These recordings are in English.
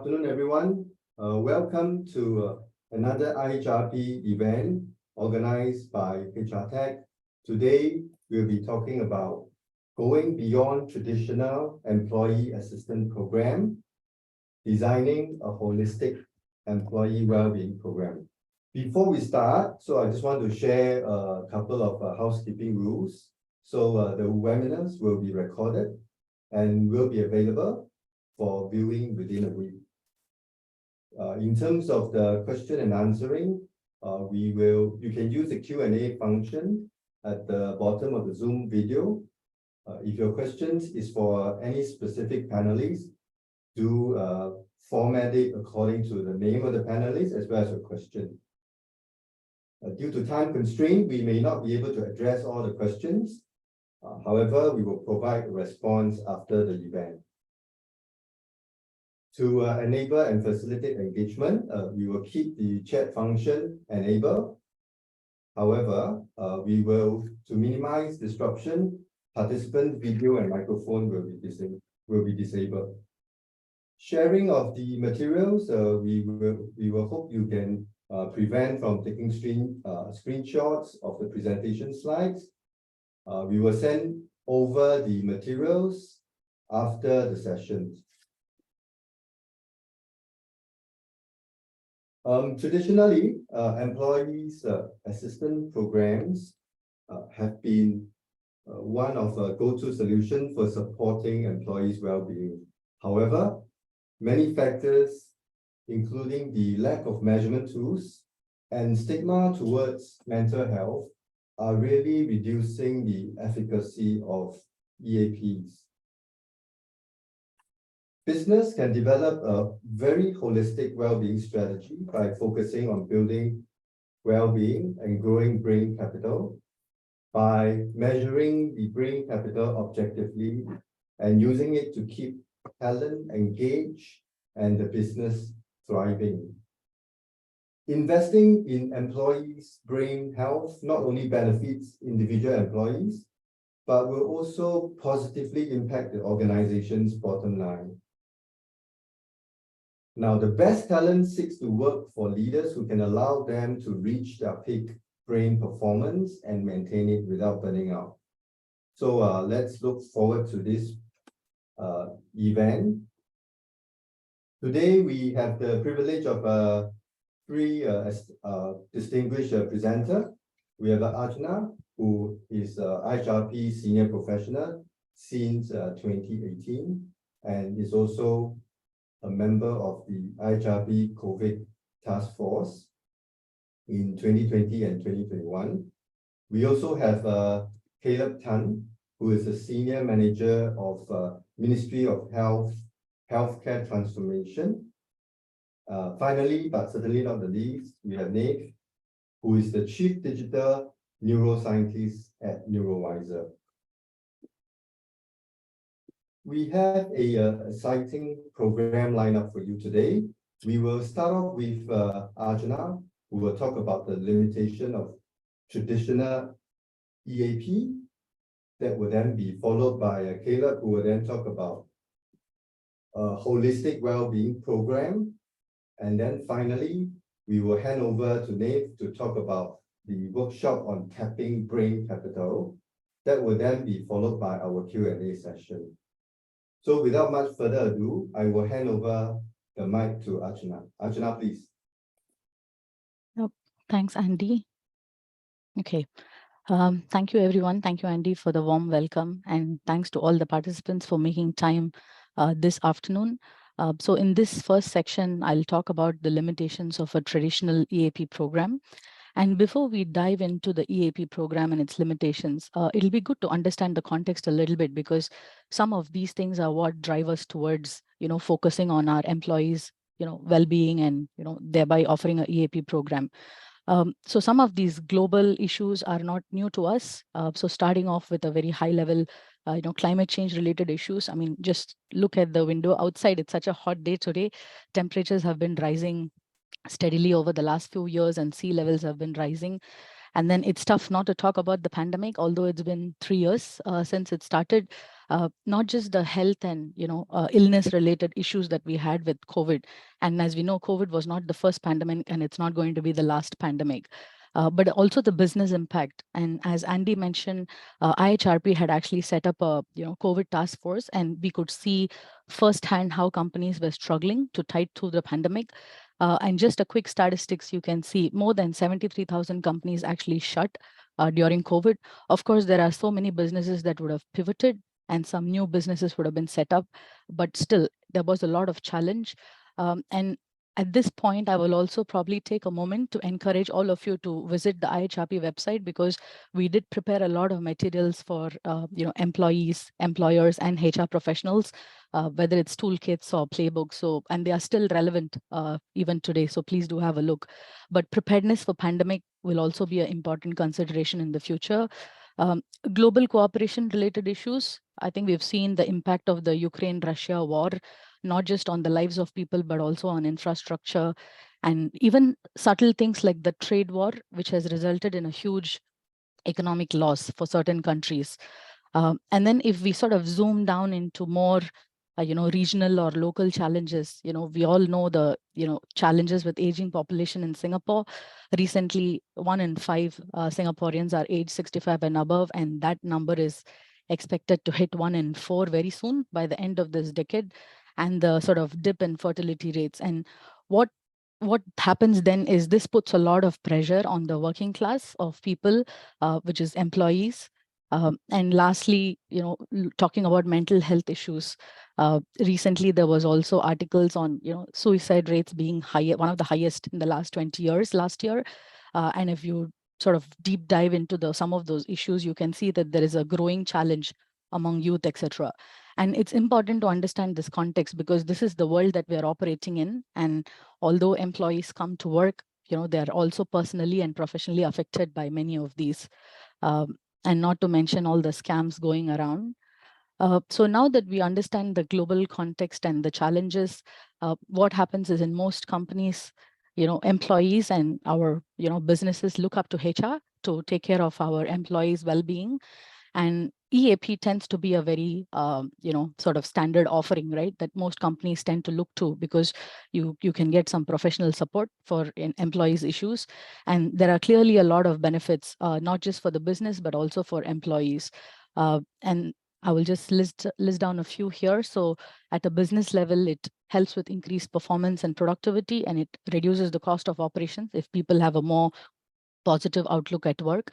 afternoon, everyone. Welcome to another IHRP event organized by HR Tech. Today, we'll be talking about going beyond traditional employee assistance program, designing a holistic employee well-being program. Before we start, I just want to share a couple of housekeeping rules. The webinars will be recorded and will be available for viewing within a week. In terms of the question and answering, you can use the Q&A function at the bottom of the Zoom video. If your questions is for any specific panelist, do format it according to the name of the panelist as well as your question. Due to time constraint, we may not be able to address all the questions. However, we will provide a response after the event. To enable and facilitate engagement, we will keep the chat function enabled. However, to minimize disruption, participant video and microphone will be disabled. Sharing of the materials, we will hope you can prevent from taking screenshots of the presentation slides. We will send over the materials after the session. Traditionally, employees assistance programs have been one of a go-to solution for supporting employees' well-being. However, many factors, including the lack of measurement tools and stigma towards mental health, are really reducing the efficacy of EAPs. Business can develop a very holistic well-being strategy by focusing on building well-being and growing brain capital, by measuring the brain capital objectively and using it to keep talent engaged and the business thriving. Investing in employees' brain health not only benefits individual employees, but will also positively impact the organization's bottom line. Now, the best talent seeks to work for leaders who can allow them to reach their peak brain performance and maintain it without burning out. Let's look forward to this event. Today, we have the privilege of three distinguished presenters. We have Archana, who is IHRP senior professional since 2018 and is also a member of the IHRP COVID task force in 2020 and 2021. We also have Caleb Tan, who is a senior manager of Ministry of Healthcare Transformation. Finally, but certainly not the least, we have Nate, who is the Chief Digital Neuroscientist at Neurowyzr. We have a exciting program lineup for you today. We will start off with Archana, who will talk about the limitation of traditional EAP. That will then be followed by Caleb, who will then talk about a holistic well-being program. And then finally, we will hand over to Nate to talk about the workshop on tapping brain capital. That will then be followed by our Q&A session. So without much further ado, I will hand over the mic to Archana. Archana, please. Oh, thanks, Andy. Okay. Thank you, everyone. Thank you, Andy, for the warm welcome. And thanks to all the participants for making time this afternoon. So in this first section, I'll talk about the limitations of a traditional EAP program. And before we dive into the EAP program and its limitations, it'll be good to understand the context a little bit, because some of these things are what drive us towards, focusing on our employees, well-being and, thereby offering an EAP program. So some of these global issues are not new to us. So starting off with a very high level, climate change related issues. I mean, just look at the window outside. It's such a hot day today. Temperatures have been rising steadily over the last few years and sea levels have been rising. And then it's tough not to talk about the pandemic, although it's been 3 years since it started. not just the health and illness related issues that we had with COVID. And as we know, COVID was not the first pandemic, and it's not going to be the last pandemic. But also the business impact. And as Andy mentioned, IHRP had actually set up a COVID task force, and we could see firsthand how companies were struggling to tide through the pandemic. And just a quick statistics, you can see more than 73,000 companies actually shut during COVID. Of course, there are so many businesses that would have pivoted, and some new businesses would have been set up, but still there was a lot of challenge. And at this point, I will also probably take a moment to encourage all of you to visit the IHRP website, because we did prepare a lot of materials for employees, employers, and HR professionals, whether it's toolkits or playbooks. So, and they are still relevant even today. So please do have a look. But preparedness for pandemic will also be an important consideration in the future. Global cooperation related issues. I think we've seen the impact of the Ukraine-Russia war, not just on the lives of people, but also on infrastructure, and even subtle things like the trade war, which has resulted in a huge economic loss for certain countries. And then if we sort of zoom down into more regional or local challenges, we all know the challenges with aging population in Singapore. Recently, 1 in 5 Singaporeans are age 65 and above, and that number is expected to hit 1 in 4 very soon by the end of this decade. And the sort of dip in fertility rates. And what happens then is this puts a lot of pressure on the working class of people, which is employees. And lastly, talking about mental health issues, recently there was also articles on suicide rates being higher, one of the highest in the last 20 years last year. And if you sort of deep dive into some of those issues, you can see that there is a growing challenge among youth, etc. And it's important to understand this context, because this is the world that we are operating in. And although employees come to work, they are also personally and professionally affected by many of these. And not to mention all the scams going around. So now that we understand the global context and the challenges, what happens is in most companies, employees and our businesses look up to HR to take care of our employees' well-being. And EAP tends to be a very, sort of standard offering, right? That most companies tend to look to, because you can get some professional support for employees' issues. And there are clearly a lot of benefits, not just for the business, but also for employees. And I will just list down a few here. So at a business level, it helps with increased performance and productivity, and it reduces the cost of operations if people have a more positive outlook at work.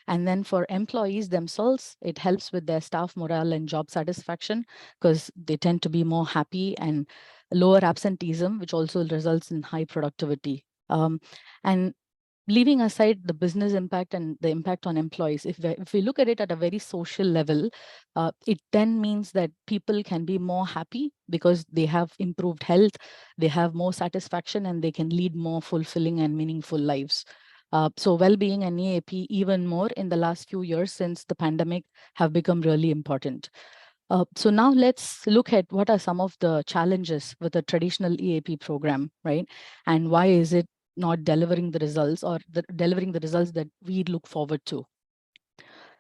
And then for employees themselves, it helps with their staff morale and job satisfaction, because they tend to be more happy, and lower absenteeism, which also results in high productivity. And leaving aside the business impact and the impact on employees, if we look at it at a very social level, it then means that people can be more happy because they have improved health, they have more satisfaction, and they can lead more fulfilling and meaningful lives. So well-being and EAP even more in the last few years since the pandemic have become really important. So now let's look at what are some of the challenges with a traditional EAP program, right? And why is it not delivering the results, or delivering the results that we look forward to?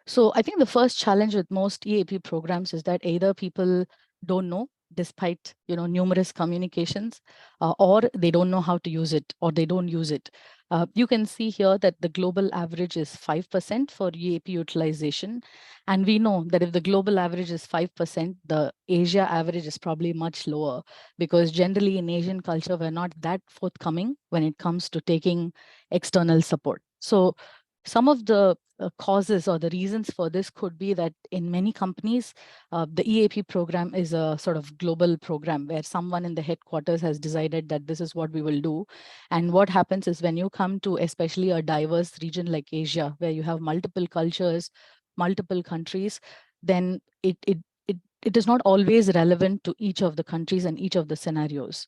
So I think the first challenge with most EAP programs is that either people don't know, despite numerous communications, or they don't know how to use it, or they don't use it. You can see here that the global average is 5% for EAP utilization. And we know that if the global average is 5%, the Asia average is probably much lower, because generally in Asian culture, we're not that forthcoming when it comes to taking external support. So some of the causes or the reasons for this could be that in many companies, the EAP program is a sort of global program where someone in the headquarters has decided that this is what we will do. And what happens is when you come to especially a diverse region like Asia, where you have multiple cultures, multiple countries, then it is not always relevant to each of the countries and each of the scenarios.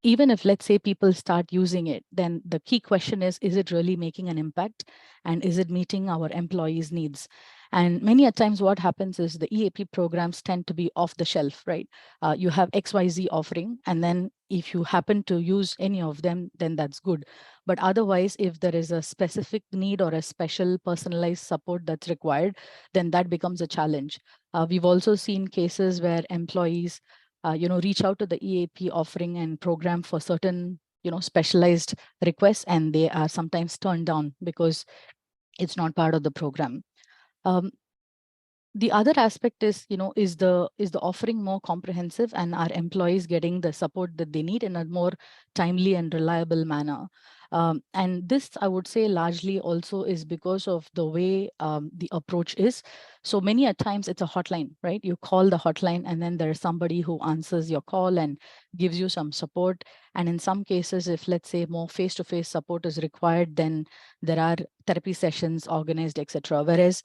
Even if, let's say, people start using it, then the key question is it really making an impact? And is it meeting our employees' needs? And many a times what happens is the EAP programs tend to be off the shelf, right? You have XYZ offering, and then if you happen to use any of them, then that's good. But otherwise, if there is a specific need or a special personalized support that's required, then that becomes a challenge. We've also seen cases where employees, reach out to the EAP offering and program for certain, specialized requests, and they are sometimes turned down because it's not part of the program. Um, the other aspect is, is the offering more comprehensive, and are employees getting the support that they need in a more timely and reliable manner? And this, I would say, largely also is because of the way the approach is. So many a times it's a hotline, right? You call the hotline, and then there's somebody who answers your call and gives you some support. And in some cases, if let's say more face-to-face support is required, then there are therapy sessions organized, etc. Whereas,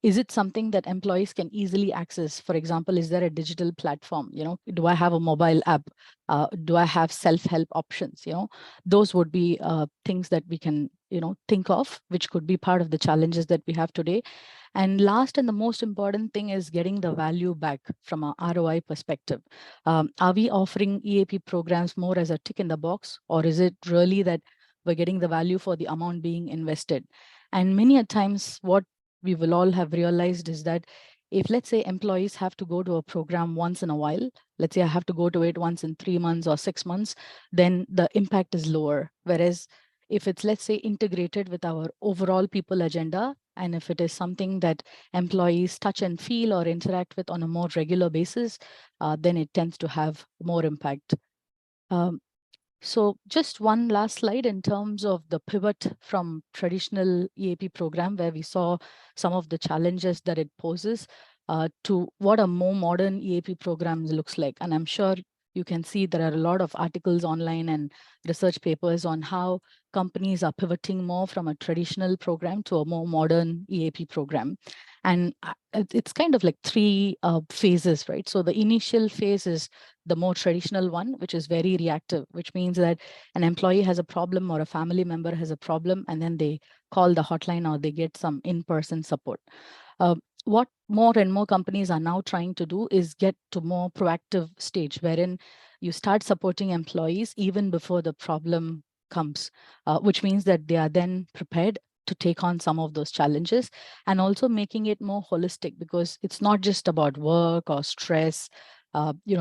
is it something that employees can easily access? For example, is there a digital platform? Do I have a mobile app? Do I have self-help options? Those would be things that we can, think of, which could be part of the challenges that we have today. And last and the most important thing is getting the value back from a ROI perspective. Are we offering EAP programs more as a tick in the box, or is it really that we're getting the value for the amount being invested? And many a times, what we will all have realized is that if, let's say, employees have to go to a program once in a while, let's say I have to go to it once in 3 months or 6 months, then the impact is lower. Whereas if it's, let's say, integrated with our overall people agenda, and if it is something that employees touch and feel or interact with on a more regular basis, then it tends to have more impact. So just one last slide in terms of the pivot from traditional EAP program, where we saw some of the challenges that it poses, to what a more modern EAP program looks like. And I'm sure you can see there are a lot of articles online and research papers on how companies are pivoting more from a traditional program to a more modern EAP program. And it's kind of like three phases, right? So the initial phase is the more traditional one, which is very reactive, which means that an employee has a problem or a family member has a problem, and then they call the hotline or they get some in-person support. What more and more companies are now trying to do is get to more proactive stage, wherein you start supporting employees even before the problem comes, which means that they are then prepared to take on some of those challenges, and also making it more holistic, because it's not just about work or stress.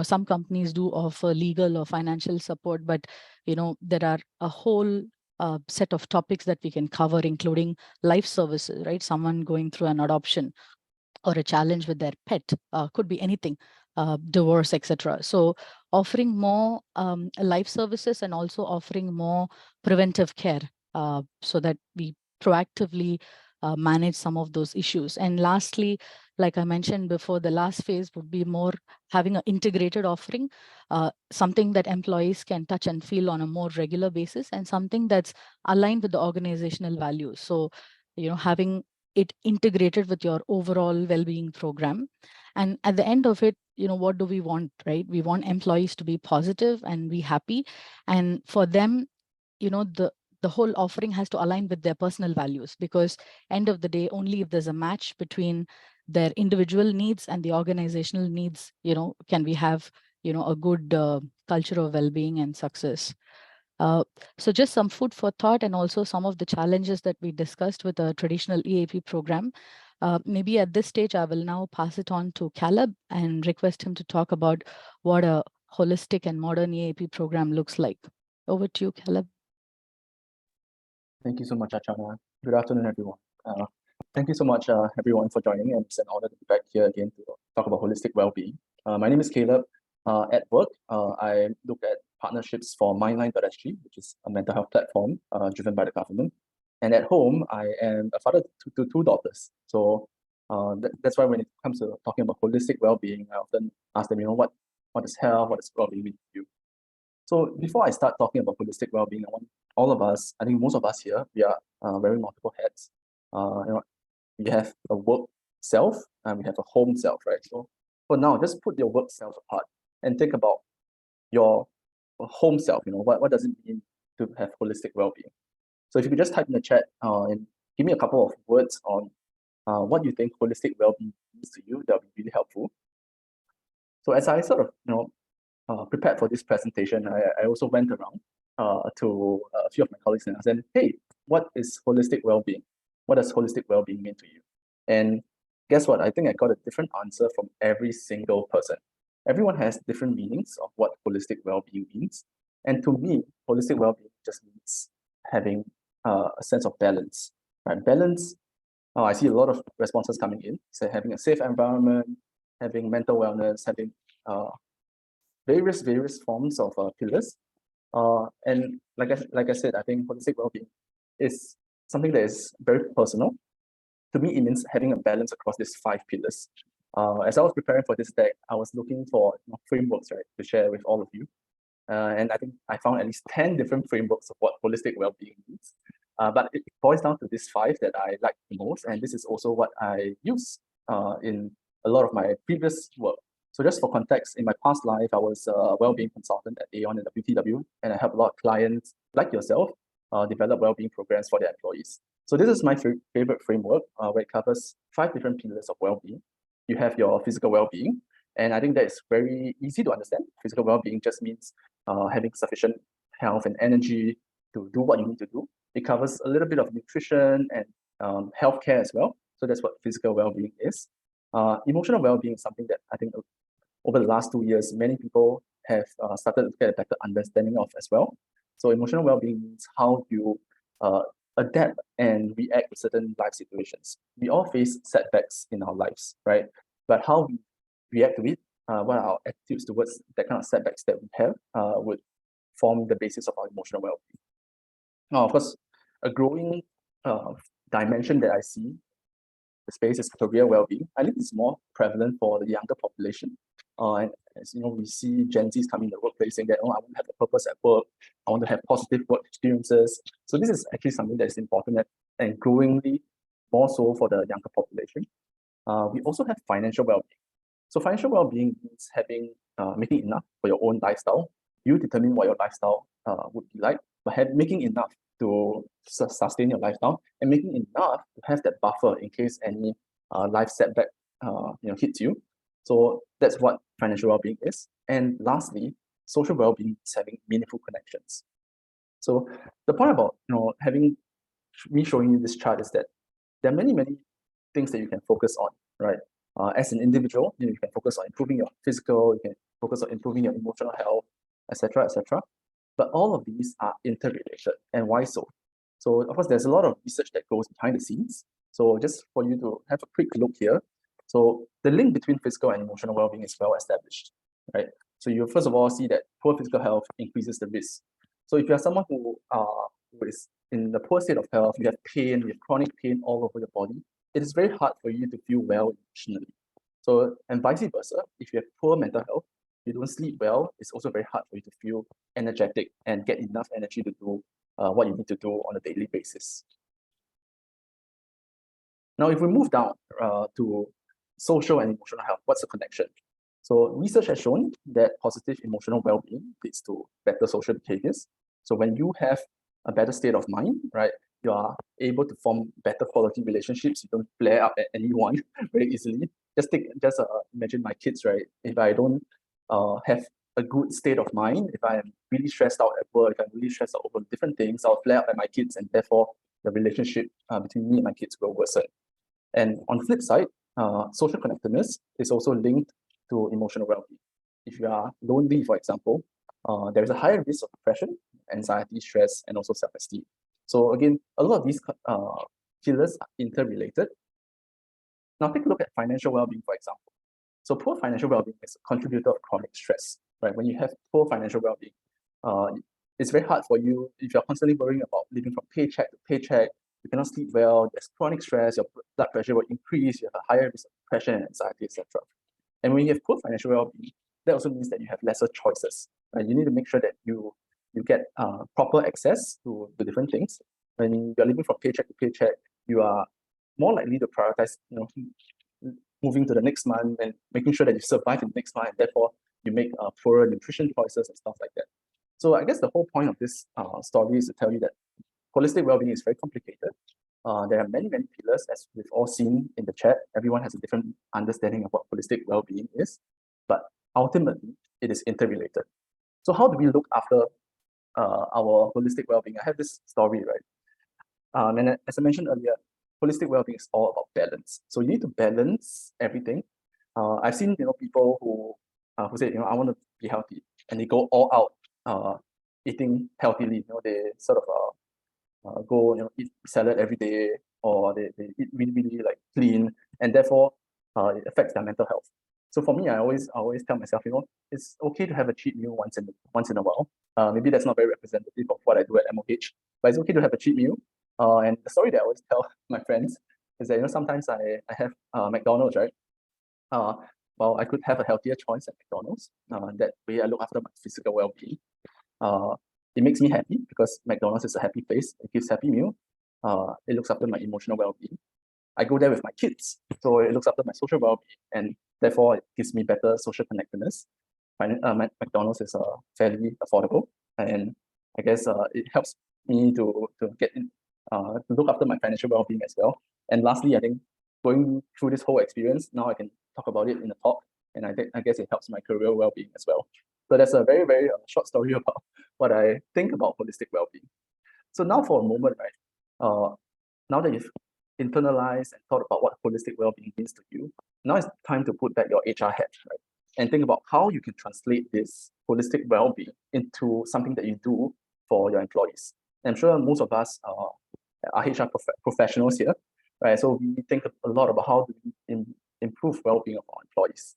Some companies do offer legal or financial support, but there are a whole set of topics that we can cover, including life services, right? Someone going through an adoption or a challenge with their pet, could be anything, divorce, etc. So offering more life services, and also offering more preventive care, so that we proactively manage some of those issues. And lastly, like I mentioned before, the last phase would be more having an integrated offering, something that employees can touch and feel on a more regular basis, and something that's aligned with the organizational values. So, having it integrated with your overall well-being program. And at the end of it, what do we want, right? We want employees to be positive and be happy. And for them, the whole offering has to align with their personal values, because end of the day, only if there's a match between their individual needs and the organizational needs, can we have, a good culture of well-being and success. So just some food for thought, and also some of the challenges that we discussed with a traditional EAP program. Maybe at this stage, I will now pass it on to Caleb and request him to talk about what a holistic and modern EAP program looks like. Over to you, Caleb. Thank you so much, Archana. Good afternoon, everyone. Thank you so much, everyone, for joining, and it's an honor to be back here again to talk about holistic well-being. My name is Caleb. At work, I look at partnerships for Mindline.sg, which is a mental health platform driven by the government. And at home, I am a father to two daughters. So that's why when it comes to talking about holistic well-being, I often ask them, what is health, what does well-being mean to you? So before I start talking about holistic well-being, I want all of us, I think most of us here, we are wearing multiple hats. We have a work self and we have a home self, right? So for now, just put your work self apart and think about your home self. What does it mean to have holistic well-being? So if you could just type in the chat and give me a couple of words on what you think holistic well-being means to you, that would be really helpful. So as I sort of prepared for this presentation, I also went around to a few of my colleagues and asked them, hey, what is holistic well-being? What does holistic well-being mean to you? And guess what? I think I got a different answer from every single person. Everyone has different meanings of what holistic well-being means. And to me, holistic well-being just means having a sense of balance, right? Balance, I see a lot of responses coming in. So having a safe environment, having mental wellness, having various forms of pillars. And like I said, I think holistic well-being is something that is very personal. To me, it means having a balance across these 5 pillars. As I was preparing for this deck, I was looking for frameworks, right, to share with all of you. And I think I found at least 10 different frameworks of what holistic well-being means. But it boils down to these 5 that I like the most, and this is also what I use in a lot of my previous work. So just for context, in my past life, I was a well-being consultant at Aon and WTW, and I help a lot of clients like yourself develop well-being programs for their employees. So this is my favorite framework where it covers 5 different pillars of well-being. You have your physical well-being, and I think that is very easy to understand. Physical well-being just means having sufficient health and energy to do what you need to do. It covers a little bit of nutrition and healthcare as well. So that's what physical well-being is. Emotional well-being is something that I think over the last 2 years, many people have started to get a better understanding of as well. So emotional well-being means how you adapt and react to certain life situations. We all face setbacks in our lives, right? But how we react to it, what are our attitudes towards that kind of setbacks that we have would form the basis of our emotional well-being. Now, of course, a growing dimension that I see the space is career well-being. I think it's more prevalent for the younger population. And as you know, we see Gen Zs coming in the workplace saying that, oh, I want to have a purpose at work. I want to have positive work experiences. So this is actually something that is important and growingly more so for the younger population. We also have financial well-being. So financial well-being means having making enough for your own lifestyle. You determine what your lifestyle would be like, but making enough to sustain your lifestyle and making enough to have that buffer in case any life setback hits you. So that's what financial well-being is. And lastly, social well-being is having meaningful connections. So the point about having me showing you this chart is that there are many things that you can focus on, right? As an individual, you can focus on improving your physical, you can focus on improving your emotional health, etc., etc. But all of these are interrelated. And why so? So of course, there's a lot of research that goes behind the scenes. So just for you to have a quick look here. So the link between physical and emotional well-being is well established, right? So you first of all see that poor physical health increases the risk. So if you are someone who is in the poor state of health, you have pain, you have chronic pain all over your body, it is very hard for you to feel well emotionally. So, and vice versa, if you have poor mental health, you don't sleep well, it's also very hard for you to feel energetic and get enough energy to do what you need to do on a daily basis. Now, if we move down to social and emotional health, what's the connection? So research has shown that positive emotional well-being leads to better social behaviors. So when you have a better state of mind, right, you are able to form better quality relationships. You don't flare up at anyone very easily. Just imagine my kids, right? If I don't have a good state of mind, if I'm really stressed out at work, if I'm really stressed out over different things, I'll flare up at my kids, and therefore the relationship between me and my kids will worsen. And on the flip side, social connectedness is also linked to emotional well-being. If you are lonely, for example, there is a higher risk of depression, anxiety, stress, and also self-esteem. So again, a lot of these pillars are interrelated. Now take a look at financial well-being, for example. So poor financial well-being is a contributor of chronic stress, right? When you have poor financial well-being, it's very hard for you if you're constantly worrying about living from paycheck to paycheck. You cannot sleep well, there's chronic stress, your blood pressure will increase, you have a higher risk of depression and anxiety, etc. And when you have poor financial well-being, that also means that you have lesser choices, right? You need to make sure that you get proper access to different things. When you're living from paycheck to paycheck, you are more likely to prioritize, moving to the next month and making sure that you survive in the next month, and therefore you make poorer nutrition choices and stuff like that. So I guess the whole point of this story is to tell you that holistic well-being is very complicated. There are many pillars, as we've all seen in the chat. Everyone has a different understanding of what holistic well-being is, but ultimately it is interrelated. So how do we look after our holistic well-being? I have this story, right? And as I mentioned earlier, holistic well-being is all about balance. So you need to balance everything. I've seen people who say, I want to be healthy, and they go all out eating healthily. They sort of go eat salad every day, or they eat really like clean, and therefore it affects their mental health. So for me, I always tell myself, it's okay to have a cheat meal once in a while. Maybe that's not very representative of what I do at MOH, but it's okay to have a cheat meal. And the story that I always tell my friends is that sometimes I have McDonald's, right? Well, I could have a healthier choice at McDonald's. That way I look after my physical well-being. It makes me happy because McDonald's is a happy place. It gives happy meal. It looks after my emotional well-being. I go there with my kids, so it looks after my social well-being, and therefore it gives me better social connectedness. McDonald's is fairly affordable, and I guess it helps me to get in, to look after my financial well-being as well. And lastly, I think going through this whole experience, now I can talk about it in a talk, and I guess it helps my career well-being as well. So that's a very short story about what I think about holistic well-being. So now for a moment, right? Now that you've internalized and thought about what holistic well-being means to you, now it's time to put back your HR hat, right? And think about how you can translate this holistic well-being into something that you do for your employees. And I'm sure most of us are HR professionals here, right? So we think a lot about how do we improve well-being of our employees.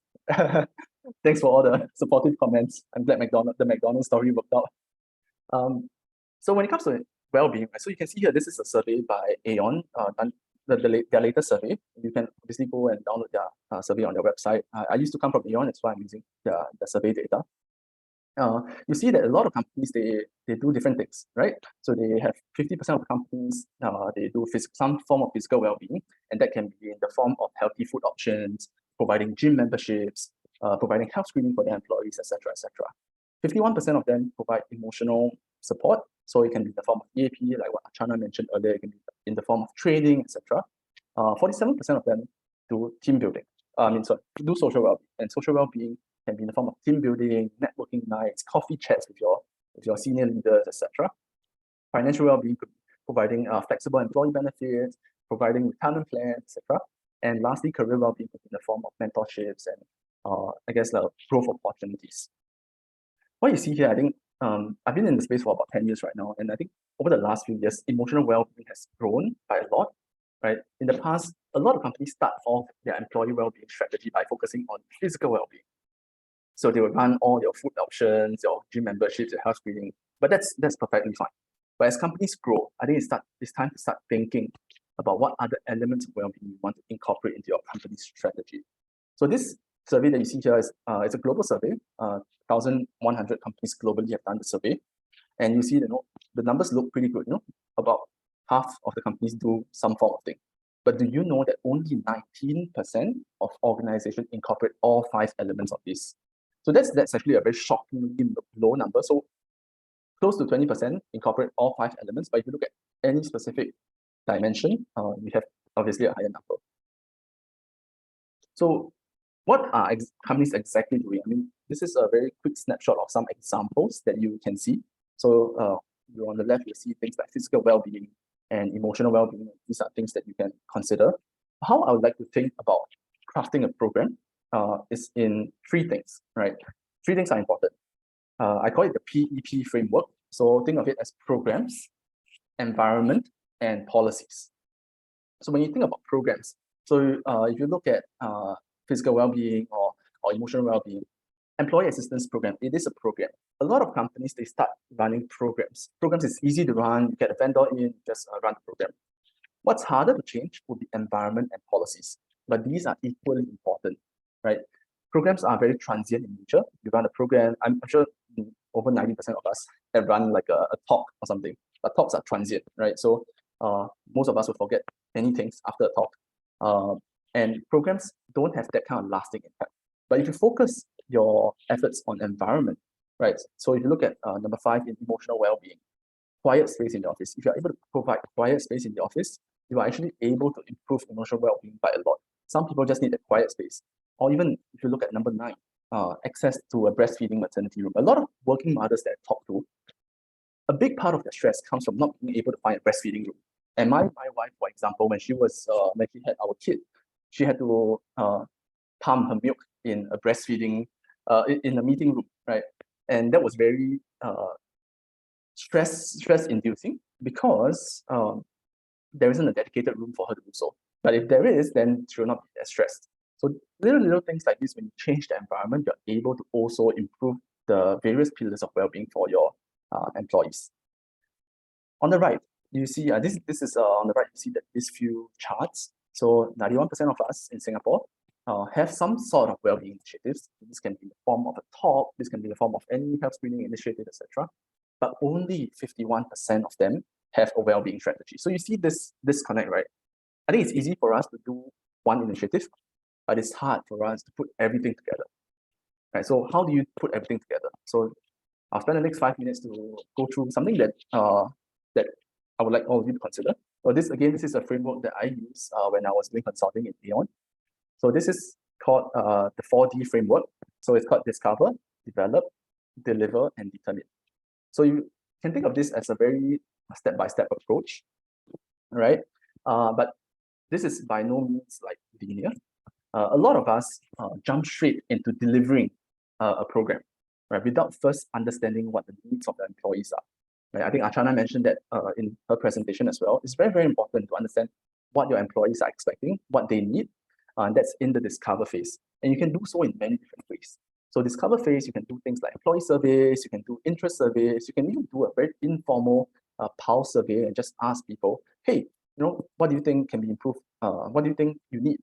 Thanks for all the supportive comments. I'm glad the McDonald's story worked out. So when it comes to well-being, so you can see here, this is a survey by Aon, done their latest survey. You can obviously go and download their survey on their website. I used to come from Aon, that's why I'm using the survey data. You see that a lot of companies, they do different things, right? So they have 50% of companies, they do some form of physical well-being, and that can be in the form of healthy food options, providing gym memberships, providing health screening for their employees, etc., etc. 51% of them provide emotional support, so it can be in the form of EAP, like what Archana mentioned earlier. It can be in the form of training, etc. 47% of them do team building. Do social well-being, and social well-being can be in the form of team building, networking nights, coffee chats with your senior leaders, etc. Financial well-being could be providing flexible employee benefits, providing retirement plans, etc. And lastly, career well-being could be in the form of mentorships and I guess growth opportunities. What you see here, I think I've been in the space for about 10 years right now, and I think over the last few years, emotional well-being has grown by a lot, right? In the past, a lot of companies start off their employee well-being strategy by focusing on physical well-being. So they will run all your food options, your gym memberships, your health screening, but that's perfectly fine. But as companies grow, I think it's time to start thinking about what other elements of well-being you want to incorporate into your company's strategy. So this survey that you see here is it's a global survey. 1,100 companies globally have done the survey, and you see the numbers look pretty good. About half of the companies do some form of thing. But do you know that only 19% of organizations incorporate all 5 elements of this? So that's actually a very shockingly low number. So close to 20% incorporate all 5 elements, but if you look at any specific dimension, we have obviously a higher number. So what are companies exactly doing? I mean, this is a very quick snapshot of some examples that you can see. So on the left, you see things like physical well-being and emotional well-being. These are things that you can consider. How I would like to think about crafting a program is in 3 things, right? 3 things are important. I call it the PEP framework. So think of it as programs, environment, and policies. So when you think about programs, so if you look at physical well-being or emotional well-being, employee assistance program, it is a program. A lot of companies, they start running programs. Programs is easy to run, you get a vendor in, just run the program. What's harder to change would be environment and policies, but these are equally important, right? Programs are very transient in nature. You run a program, I'm sure over 90% of us have run like a talk or something, but talks are transient, right? So most of us will forget many things after a talk. And programs don't have that kind of lasting impact. But if you focus your efforts on environment, right? So if you look at number 5 in emotional well-being, quiet space in the office. If you're able to provide quiet space in the office, you are actually able to improve emotional well-being by a lot. Some people just need a quiet space. Or even if you look at number 9, access to a breastfeeding maternity room. A lot of working mothers that I talk to, a big part of their stress comes from not being able to find a breastfeeding room. And my wife, for example, when she had our kid, she had to pump her milk in a breastfeeding, in a meeting room, right? And that was very stress-inducing because there isn't a dedicated room for her to do so. But if there is, then she will not be as stressed. So little things like this, when you change the environment, you're able to also improve the various pillars of well-being for your employees. On the right, you see this is on the right. You see that these few charts. So 91% of us in Singapore have some sort of well-being initiatives. This can be in the form of a talk. This can be in the form of any health screening initiative, etc. But only 51% of them have a well-being strategy. So you see this disconnect, right? I think it's easy for us to do one initiative, but it's hard for us to put everything together. Right? So how do you put everything together? So I'll spend the next 5 minutes to go through something that that I would like all of you to consider. So this is a framework that I use when I was doing consulting in Aeon. So this is called the 4D framework. So it's called discover, develop, deliver, and determine. So you can think of this as a very step-by-step approach, right? But this is by no means like linear. A lot of us jump straight into delivering a program, right, without first understanding what the needs of the employees are. Right? I think Archana mentioned that in her presentation as well. It's very, very important to understand what your employees are expecting, what they need, and that's in the discover phase. And you can do so in many different ways. So discover phase, you can do things like employee surveys, you can do interest surveys, you can even do a very informal pulse survey and just ask people, hey, what do you think can be improved? What do you think you need?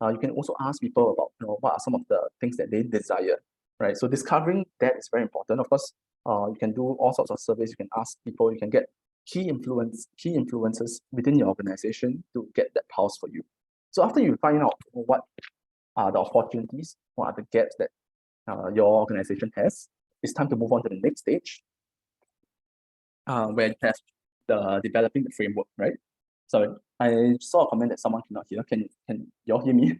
You can also ask people about what are some of the things that they desire, right? So discovering that is very important. Of course, you can do all sorts of surveys. You can ask people. You can get key influencers within your organization to get that pulse for you. So after you find out what are the opportunities, what are the gaps that your organization has, it's time to move on to the next stage, where you have the developing the framework, right? Sorry, I saw a comment that someone cannot hear. Can you all hear me?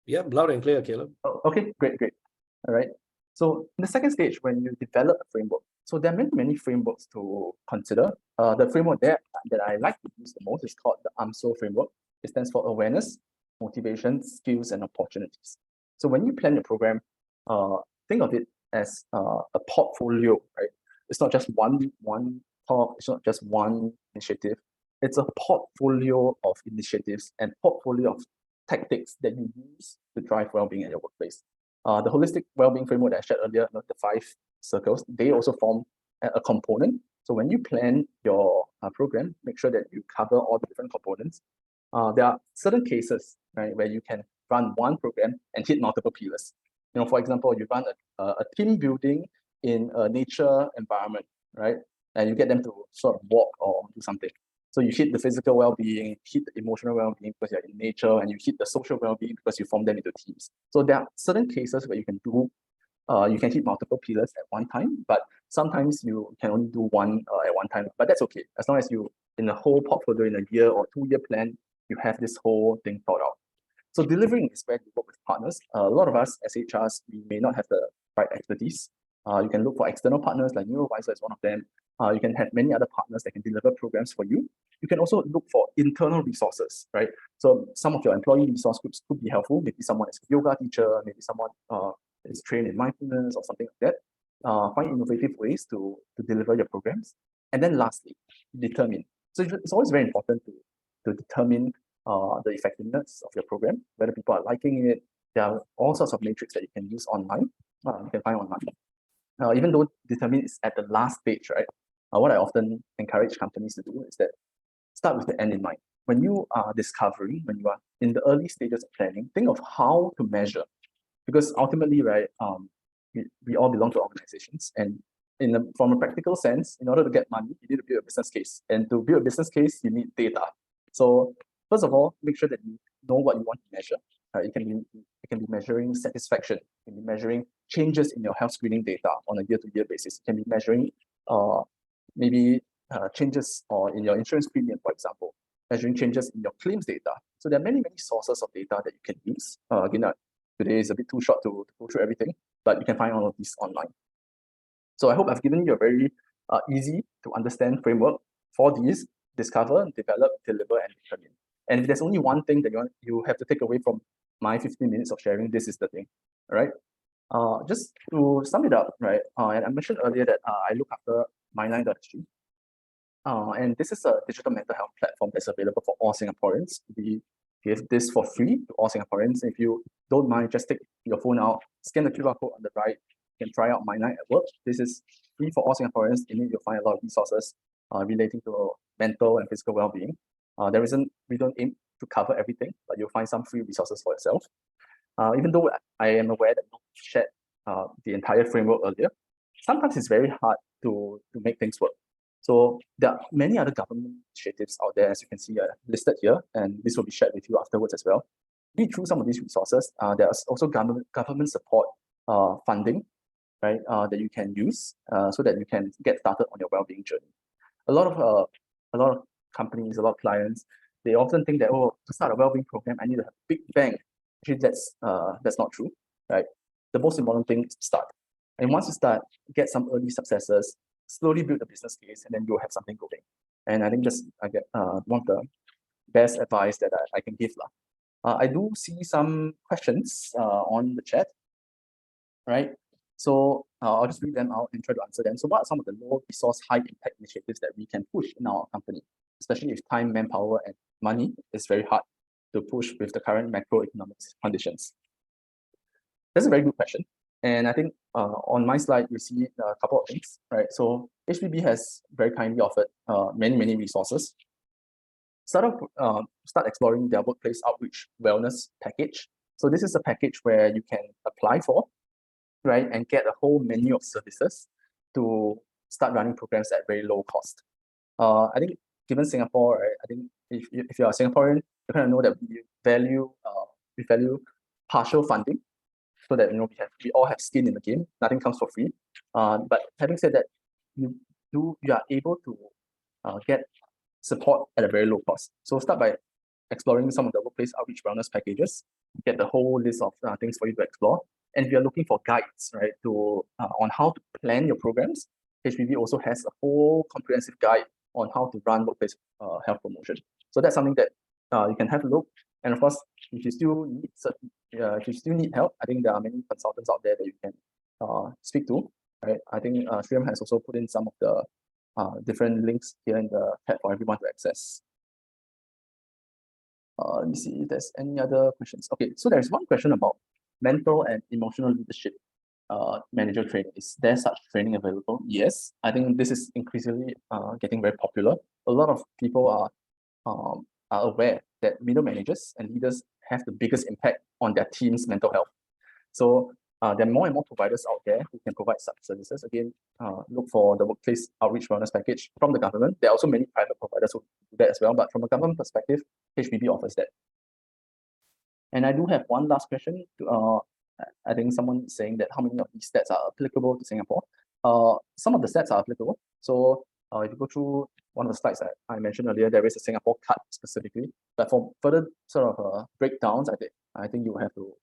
Yeah, loud and clear, Caleb. Oh, okay, great. All right. So in the second stage, when you develop a framework, so there are many frameworks to consider. The framework that I like to use the most is called the AMSO framework. It stands for awareness, motivation, skills, and opportunities. So when you plan your program, think of it as a portfolio, right? It's not just one talk, it's not just one initiative. It's a portfolio of initiatives and portfolio of tactics that you use to drive well-being at your workplace. The holistic well-being framework that I shared earlier, the 5 circles, they also form a component. So when you plan your program, make sure that you cover all the different components. There are certain cases, right, where you can run one program and hit multiple pillars. For example, you run a team building in a nature environment, right, and you get them to sort of walk or do something. So you hit the physical well-being, hit the emotional well-being because you're in nature, and you hit the social well-being because you form them into teams. So there are certain cases where you can hit multiple pillars at one time, but sometimes you can only do one at one time. But that's okay, as long as you, in the whole portfolio, in a year or 2-year plan, you have this whole thing thought out. So delivering is where you work with partners. A lot of us as HRs, we may not have the right expertise. You can look for external partners, like Neurowyzr is one of them. You can have many other partners that can deliver programs for you. You can also look for internal resources, right? So some of your employee resource groups could be helpful. Maybe someone is a yoga teacher, maybe someone is trained in mindfulness or something like that. Find innovative ways to deliver your programs. And then lastly, determine. So it's always very important to determine the effectiveness of your program, whether people are liking it. There are all sorts of metrics that you can use online, you can find online. Even though determine is at the last stage, right? What I often encourage companies to do is that start with the end in mind. When you are discovering, when you are in the early stages of planning, think of how to measure. Because ultimately, right, we all belong to organizations. And from a practical sense, in order to get money, you need to build a business case. And to build a business case, you need data. So first of all, make sure that you know what you want to measure. It can be measuring satisfaction. It can be measuring changes in your health screening data on a year-to-year basis. It can be measuring maybe changes or in your insurance premium, for example, measuring changes in your claims data. So there are many sources of data that you can use. Again, today is a bit too short to go through everything, but you can find all of these online. So I hope I've given you a very easy to understand framework for these: discover, develop, deliver, and determine. And if there's only one thing that you have to take away from my 15 minutes of sharing, this is the thing, all right? Just to sum it up, right? And I mentioned earlier that I look after myline.sg. And this is a digital mental health platform that's available for all Singaporeans. We give this for free to all Singaporeans. If you don't mind, just take your phone out, scan the QR code on the right, you can try out My Night at Work. This is free for all Singaporeans. In it, you'll find a lot of resources relating to mental and physical well-being. We don't aim to cover everything, but you'll find some free resources for yourself. Even though I am aware that we shared the entire framework earlier, sometimes it's very hard to make things work. So there are many other government initiatives out there, as you can see listed here, and this will be shared with you afterwards as well. Read through some of these resources. There's also government support funding, right, that you can use so that you can get started on your well-being journey. A lot of companies, a lot of clients, they often think that, oh, to start a well-being program, I need a big bang. Actually, that's not true, right? The most important thing is to start. And once you start, get some early successes, slowly build a business case, and then you'll have something going. And I think that's one of the best advice that I can give. I do see some questions on the chat, right? So I'll just read them out and try to answer them. So what are some of the low resource, high impact initiatives that we can push in our company, especially if time, manpower, and money is very hard to push with the current macroeconomic conditions? That's a very good question. And I think on my slide, you see a couple of things, right? So HPB has very kindly offered many resources. Start exploring their workplace outreach wellness package. So this is a package where you can apply for, right, and get a whole menu of services to start running programs at very low cost. I think given Singapore, right, I think if you're a Singaporean, you kind of know that we value partial funding, so that we all have skin in the game. Nothing comes for free. But having said that, you are able to get support at a very low cost. So start by exploring some of the workplace outreach wellness packages. Get the whole list of things for you to explore. And if you're looking for guides, right, on how to plan your programs, HPB also has a whole comprehensive guide on how to run workplace health promotion. So that's something that you can have a look. And of course, if you still need help, I think there are many consultants out there that you can speak to. Right? I think Sriram has also put in some of the different links here in the chat for everyone to access. Let me see if there's any other questions. Okay, so there's one question about mental and emotional leadership manager training. Is there such training available? Yes, I think this is increasingly getting very popular. A lot of people are aware that middle managers and leaders have the biggest impact on their team's mental health. So there are more and more providers out there who can provide such services. Again, look for the workplace outreach wellness package from the government. There are also many private providers who do that as well, but from a government perspective, HPB offers that. And I do have one last question. I think someone is saying that how many of these stats are applicable to Singapore? Some of the stats are applicable. So if you go through one of the slides I mentioned earlier, there is a Singapore cut specifically. But for further sort of breakdowns, I think you have to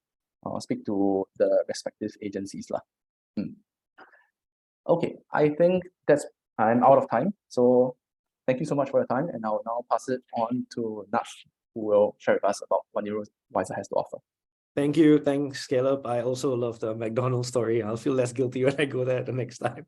speak to the respective agencies. Okay, I think I'm out of time. So thank you so much for your time. And I'll now pass it on to Nash, who will share with us about what Neurowyzr has to offer. Thank you. Thanks, Caleb. I also love the McDonald's story. I'll feel less guilty when I go there the next time.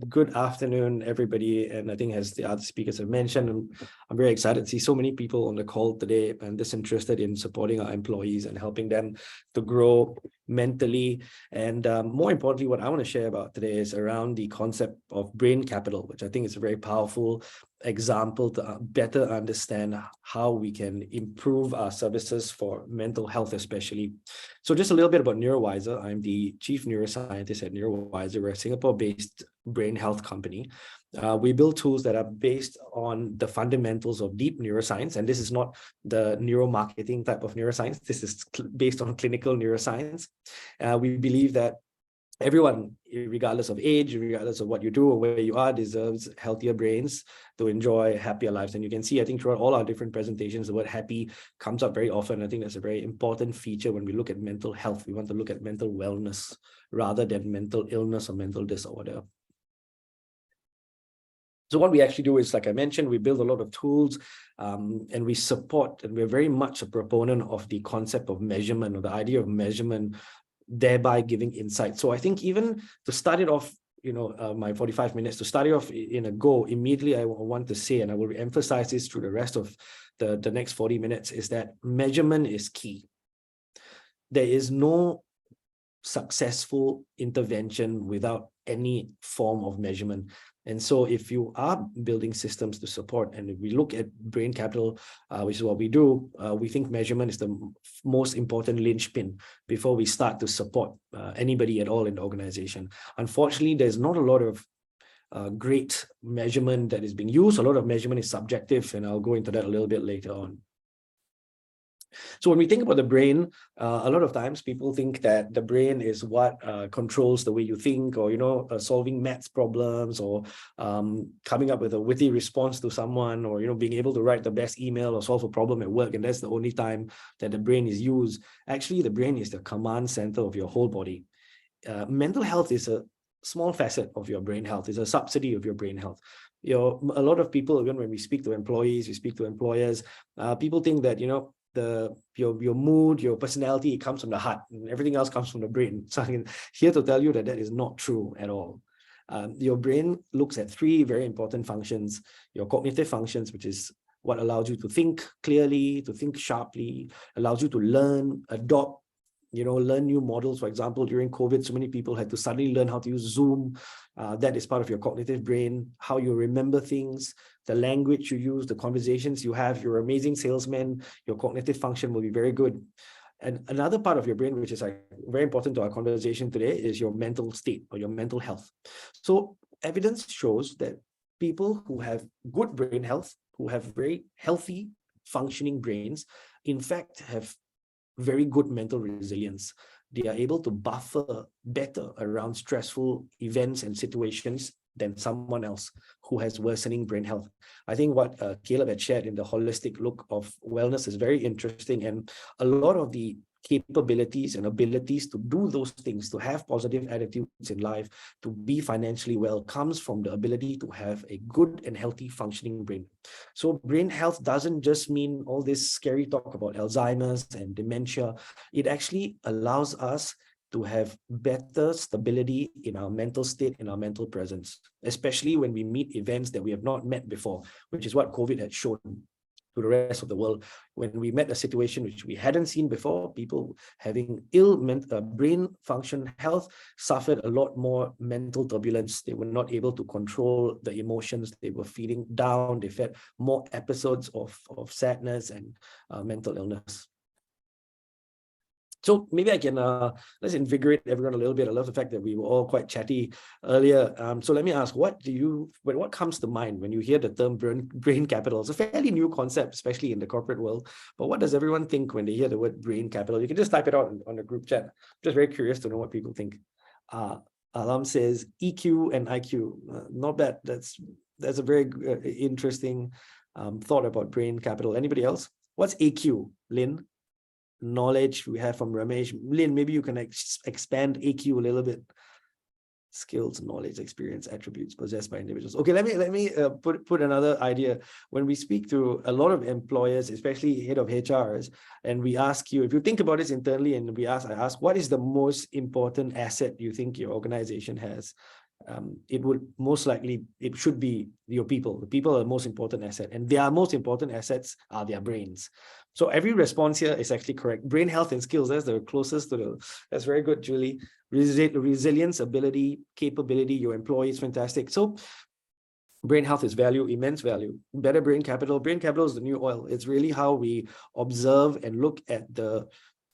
Good afternoon, everybody. And I think as the other speakers have mentioned, I'm very excited to see so many people on the call today and disinterested in supporting our employees and helping them to grow mentally. And more importantly, what I want to share about today is around the concept of brain capital, which I think is a very powerful example to better understand how we can improve our services for mental health, especially. So just a little bit about Neurowyzr. I'm the chief neuroscientist at Neurowyzr. We're a Singapore-based brain health company. We build tools that are based on the fundamentals of deep neuroscience. And this is not the neuromarketing type of neuroscience. This is based on clinical neuroscience. We believe that everyone, regardless of age, regardless of what you do or where you are, deserves healthier brains to enjoy happier lives. And you can see, I think, throughout all our different presentations, the word happy comes up very often. I think that's a very important feature when we look at mental health. We want to look at mental wellness rather than mental illness or mental disorder. So what we actually do is, like I mentioned, we build a lot of tools and we support, and we're very much a proponent of the concept of measurement, or the idea of measurement, thereby giving insight. So I think even to start it off, my 45 minutes, to start it off in a go, immediately I want to say, and I will emphasize this through the rest of the next 40 minutes, is that measurement is key. There is no successful intervention without any form of measurement. And so if you are building systems to support, and if we look at brain capital, which is what we do, we think measurement is the most important linchpin before we start to support anybody at all in the organization. Unfortunately, there's not a lot of great measurement that is being used. A lot of measurement is subjective, and I'll go into that a little bit later on. So when we think about the brain, a lot of times people think that the brain is what controls the way you think, or, solving maths problems, or coming up with a witty response to someone, or, being able to write the best email or solve a problem at work. And that's the only time that the brain is used. Actually, the brain is the command center of your whole body. Mental health is a small facet of your brain health. It's a subsidy of your brain health. A lot of people, even when we speak to employees, we speak to employers, people think that, your mood, your personality, it comes from the heart, and everything else comes from the brain. So I'm here to tell you that that is not true at all. Your brain looks at three very important functions: your cognitive functions, which is what allows you to think clearly, to think sharply, allows you to learn, adopt, learn new models. For example, during COVID, so many people had to suddenly learn how to use Zoom. That is part of your cognitive brain. How you remember things, the language you use, the conversations you have. You're an amazing salesman, your cognitive function will be very good. And another part of your brain, which is very important to our conversation today, is your mental state, or your mental health. So evidence shows that people who have good brain health, who have very healthy functioning brains, in fact have very good mental resilience. They are able to buffer better around stressful events and situations than someone else who has worsening brain health. I think what Caleb had shared in the holistic look of wellness is very interesting, and a lot of the capabilities and abilities to do those things, to have positive attitudes in life, to be financially well, comes from the ability to have a good and healthy functioning brain. So brain health doesn't just mean all this scary talk about Alzheimer's and dementia. It actually allows us to have better stability in our mental state, in our mental presence, especially when we meet events that we have not met before, which is what COVID had shown to the rest of the world. When we met a situation which we hadn't seen before, people having ill brain function health suffered a lot more mental turbulence. They were not able to control the emotions. They were feeling down. They felt more episodes of sadness and mental illness. So maybe I can, let's invigorate everyone a little bit. I love the fact that we were all quite chatty earlier. So let me ask, what comes to mind when you hear the term brain capital? It's a fairly new concept, especially in the corporate world. But what does everyone think when they hear the word brain capital? You can just type it out on the group chat. I'm just very curious to know what people think. Alam says EQ and IQ. Not bad. That's a very interesting thought about brain capital. Anybody else? What's AQ, Lynn? Knowledge we have from Ramesh. Lynn, maybe you can expand AQ a little bit. Skills, knowledge, experience, attributes possessed by individuals. Okay, let me put another idea. When we speak to a lot of employers, especially head of HRs, and we ask you, if you think about this internally, and I ask, what is the most important asset you think your organization has? It should be your people. The people are the most important asset, and their most important assets are their brains. So every response here is actually correct. Brain health and skills, that's the closest to that's very good, Julie. Resilience, ability, capability, your employees, fantastic. So brain health is value, immense value. Better brain capital. Brain capital is the new oil. It's really how we observe and look at the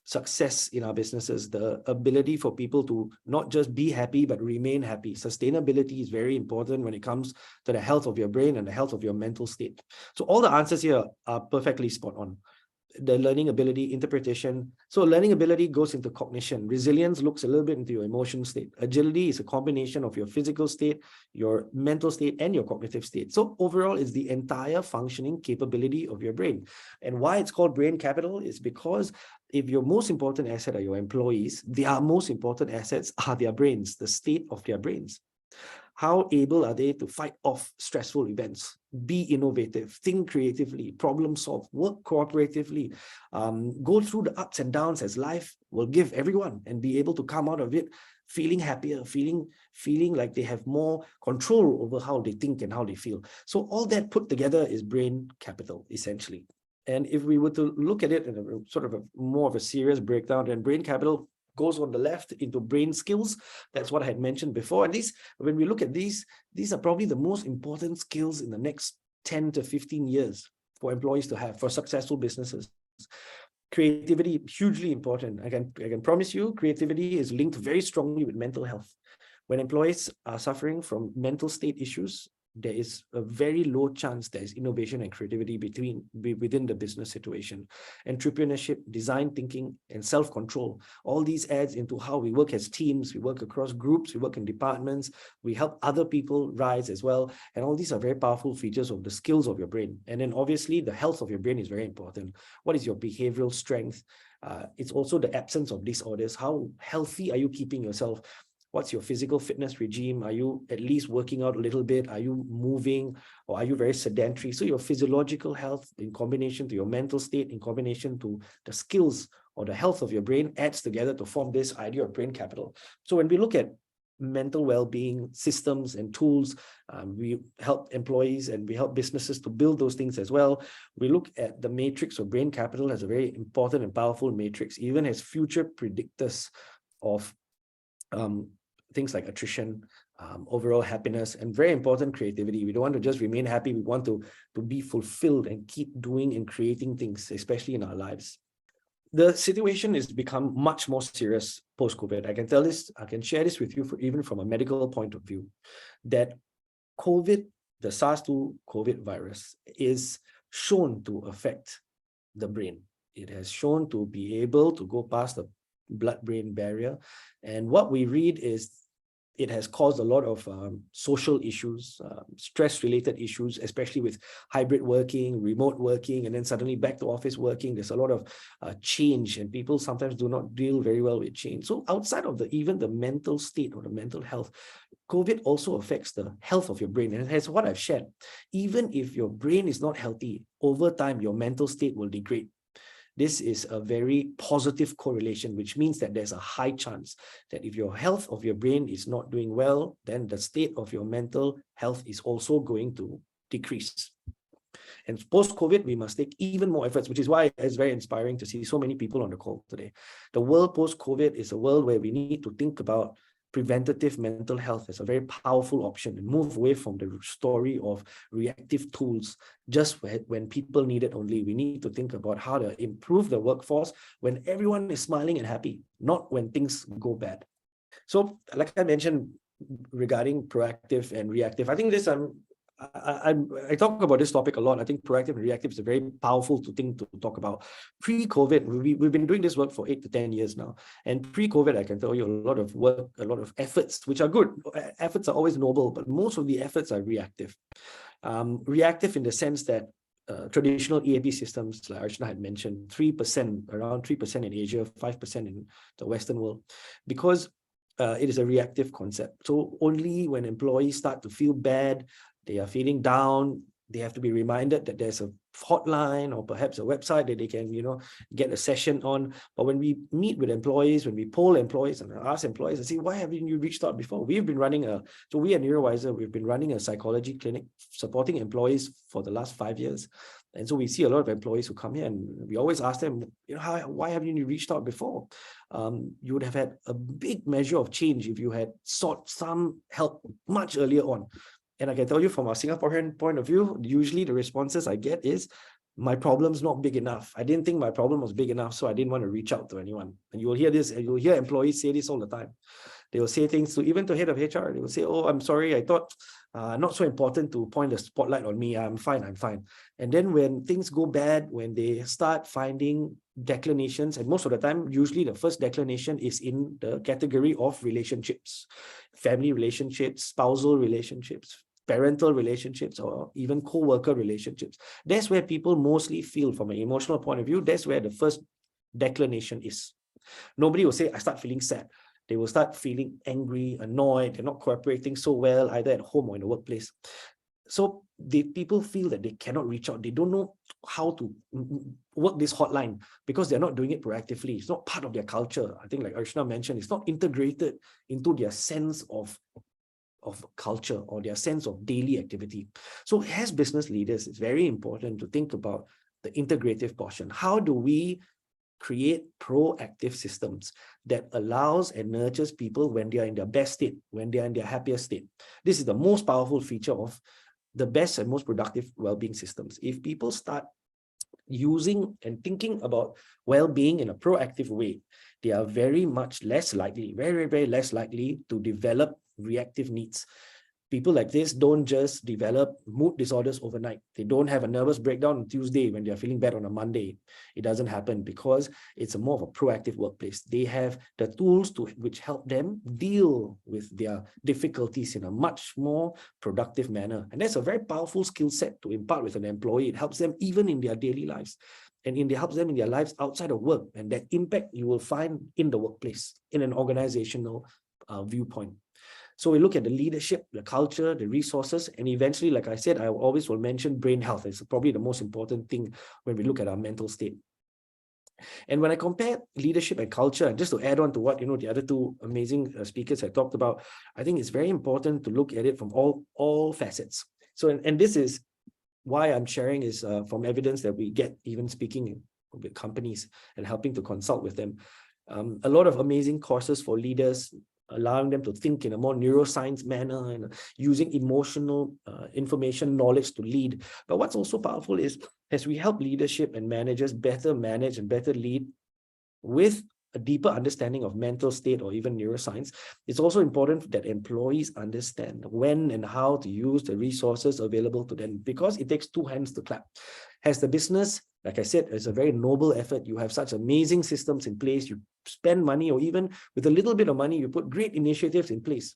success in our businesses, the ability for people to not just be happy, but remain happy. Sustainability is very important when it comes to the health of your brain and the health of your mental state. So all the answers here are perfectly spot on. the learning ability, interpretation. So learning ability goes into cognition. Resilience looks a little bit into your emotional state. Agility is a combination of your physical state, your mental state, and your cognitive state. So overall, it's the entire functioning capability of your brain. And why it's called brain capital is because if your most important asset are your employees, their most important assets are their brains, the state of their brains. How able are they to fight off stressful events, be innovative, think creatively, problem solve, work cooperatively, go through the ups and downs as life will give everyone, and be able to come out of it feeling happier, feeling like they have more control over how they think and how they feel. So all that put together is brain capital, essentially. And if we were to look at it in a sort of a more of a serious breakdown, then brain capital goes on the left into brain skills. That's what I had mentioned before. And these, when we look at these are probably the most important skills in the next 10 to 15 years for employees to have, for successful businesses. Creativity, hugely important. I can promise you, creativity is linked very strongly with mental health. When employees are suffering from mental state issues, there is a very low chance there is innovation and creativity within the business situation. Entrepreneurship, design thinking, and self-control, all these adds into how we work as teams, we work across groups, we work in departments, we help other people rise as well. And all these are very powerful features of the skills of your brain. And then obviously the health of your brain is very important. What is your behavioral strength? It's also the absence of disorders. How healthy are you keeping yourself? What's your physical fitness regime? Are you at least working out a little bit? Are you moving, or are you very sedentary? So your physiological health in combination to your mental state, in combination to the skills or the health of your brain, adds together to form this idea of brain capital. So when we look at mental well-being systems and tools, we help employees and we help businesses to build those things as well. We look at the matrix of brain capital as a very important and powerful matrix, even as future predictors of things like attrition, overall happiness, and very important, creativity. We don't want to just remain happy. We want to be fulfilled and keep doing and creating things, especially in our lives. The situation has become much more serious post-COVID. I can tell this, I can share this with you even from a medical point of view, that COVID, the SARS-2 COVID virus, is shown to affect the brain. It has shown to be able to go past the blood-brain barrier. And what we read is it has caused a lot of social issues, stress-related issues, especially with hybrid working, remote working, and then suddenly back to office working. There's a lot of change, and people sometimes do not deal very well with change. So outside of even the mental state or the mental health, COVID also affects the health of your brain. And that's what I've shared. Even if your brain is not healthy, over time, your mental state will degrade. This is a very positive correlation, which means that there's a high chance that if your health of your brain is not doing well, then the state of your mental health is also going to decrease. And post-COVID, we must take even more efforts, which is why it's very inspiring to see so many people on the call today. The world post-COVID is a world where we need to think about preventative mental health as a very powerful option and move away from the story of reactive tools just when people need it only. We need to think about how to improve the workforce when everyone is smiling and happy, not when things go bad. So like I mentioned regarding proactive and reactive, I think this I talk about this topic a lot. I think proactive and reactive is a very powerful thing to talk about. Pre-COVID, we've been doing this work for 8 to 10 years now. And pre-COVID, I can tell you a lot of work, a lot of efforts, which are good. Efforts are always noble, but most of the efforts are reactive. Reactive in the sense that traditional EAP systems, like Archana had mentioned, 3%, around 3% in Asia, 5% in the Western world, because it is a reactive concept. So only when employees start to feel bad, they are feeling down, they have to be reminded that there's a hotline or perhaps a website that they can, get a session on. But when we meet with employees, when we poll employees and ask employees and say, why haven't you reached out before? We've been running so we at Neurowyzr, we've been running a psychology clinic supporting employees for the last 5 years. And so we see a lot of employees who come here and we always ask them, why haven't you reached out before? You would have had a big measure of change if you had sought some help much earlier on. And I can tell you from a Singaporean point of view, usually the responses I get is, my problem's not big enough. I didn't think my problem was big enough, so I didn't want to reach out to anyone. And you will hear this, and you'll hear employees say this all the time. They will say things to even to head of HR. They will say, "Oh, I'm sorry, I thought not so important to point the spotlight on me. I'm fine, I'm fine." And then when things go bad, when they start finding declinations, and most of the time, usually the first declination is in the category of relationships, family relationships, spousal relationships, parental relationships, or even co-worker relationships. That's where people mostly feel, from an emotional point of view, that's where the first declination is. Nobody will say, "I start feeling sad." They will start feeling angry, annoyed, they're not cooperating so well, either at home or in the workplace. So people feel that they cannot reach out. They don't know how to work this hotline because they're not doing it proactively. It's not part of their culture. I think, like Archana mentioned, it's not integrated into their sense of culture or their sense of daily activity. So as business leaders, it's very important to think about the integrative portion. How do we create proactive systems that allows and nurtures people when they are in their best state, when they are in their happiest state? This is the most powerful feature of the best and most productive well-being systems. If people start using and thinking about well-being in a proactive way, they are very much less likely, very, very less likely to develop reactive needs. People like this don't just develop mood disorders overnight. They don't have a nervous breakdown on Tuesday when they're feeling bad on a Monday. It doesn't happen because it's more of a proactive workplace. They have the tools which help them deal with their difficulties in a much more productive manner. And that's a very powerful skill set to impart with an employee. It helps them even in their daily lives. And it helps them in their lives outside of work. And that impact you will find in the workplace, in an organizational viewpoint. So we look at the leadership, the culture, the resources, and eventually, like I said, I always will mention brain health. It's probably the most important thing when we look at our mental state. And when I compare leadership and culture, and just to add on to what the other two amazing speakers had talked about, I think it's very important to look at it from all facets. So, and this is why I'm sharing is from evidence that we get even speaking with companies and helping to consult with them. A lot of amazing courses for leaders, allowing them to think in a more neuroscience manner and using emotional information knowledge to lead. But what's also powerful is, as we help leadership and managers better manage and better lead with a deeper understanding of mental state or even neuroscience, it's also important that employees understand when and how to use the resources available to them, because it takes two hands to clap. As the business, like I said, it's a very noble effort. You have such amazing systems in place. You spend money, or even with a little bit of money, you put great initiatives in place.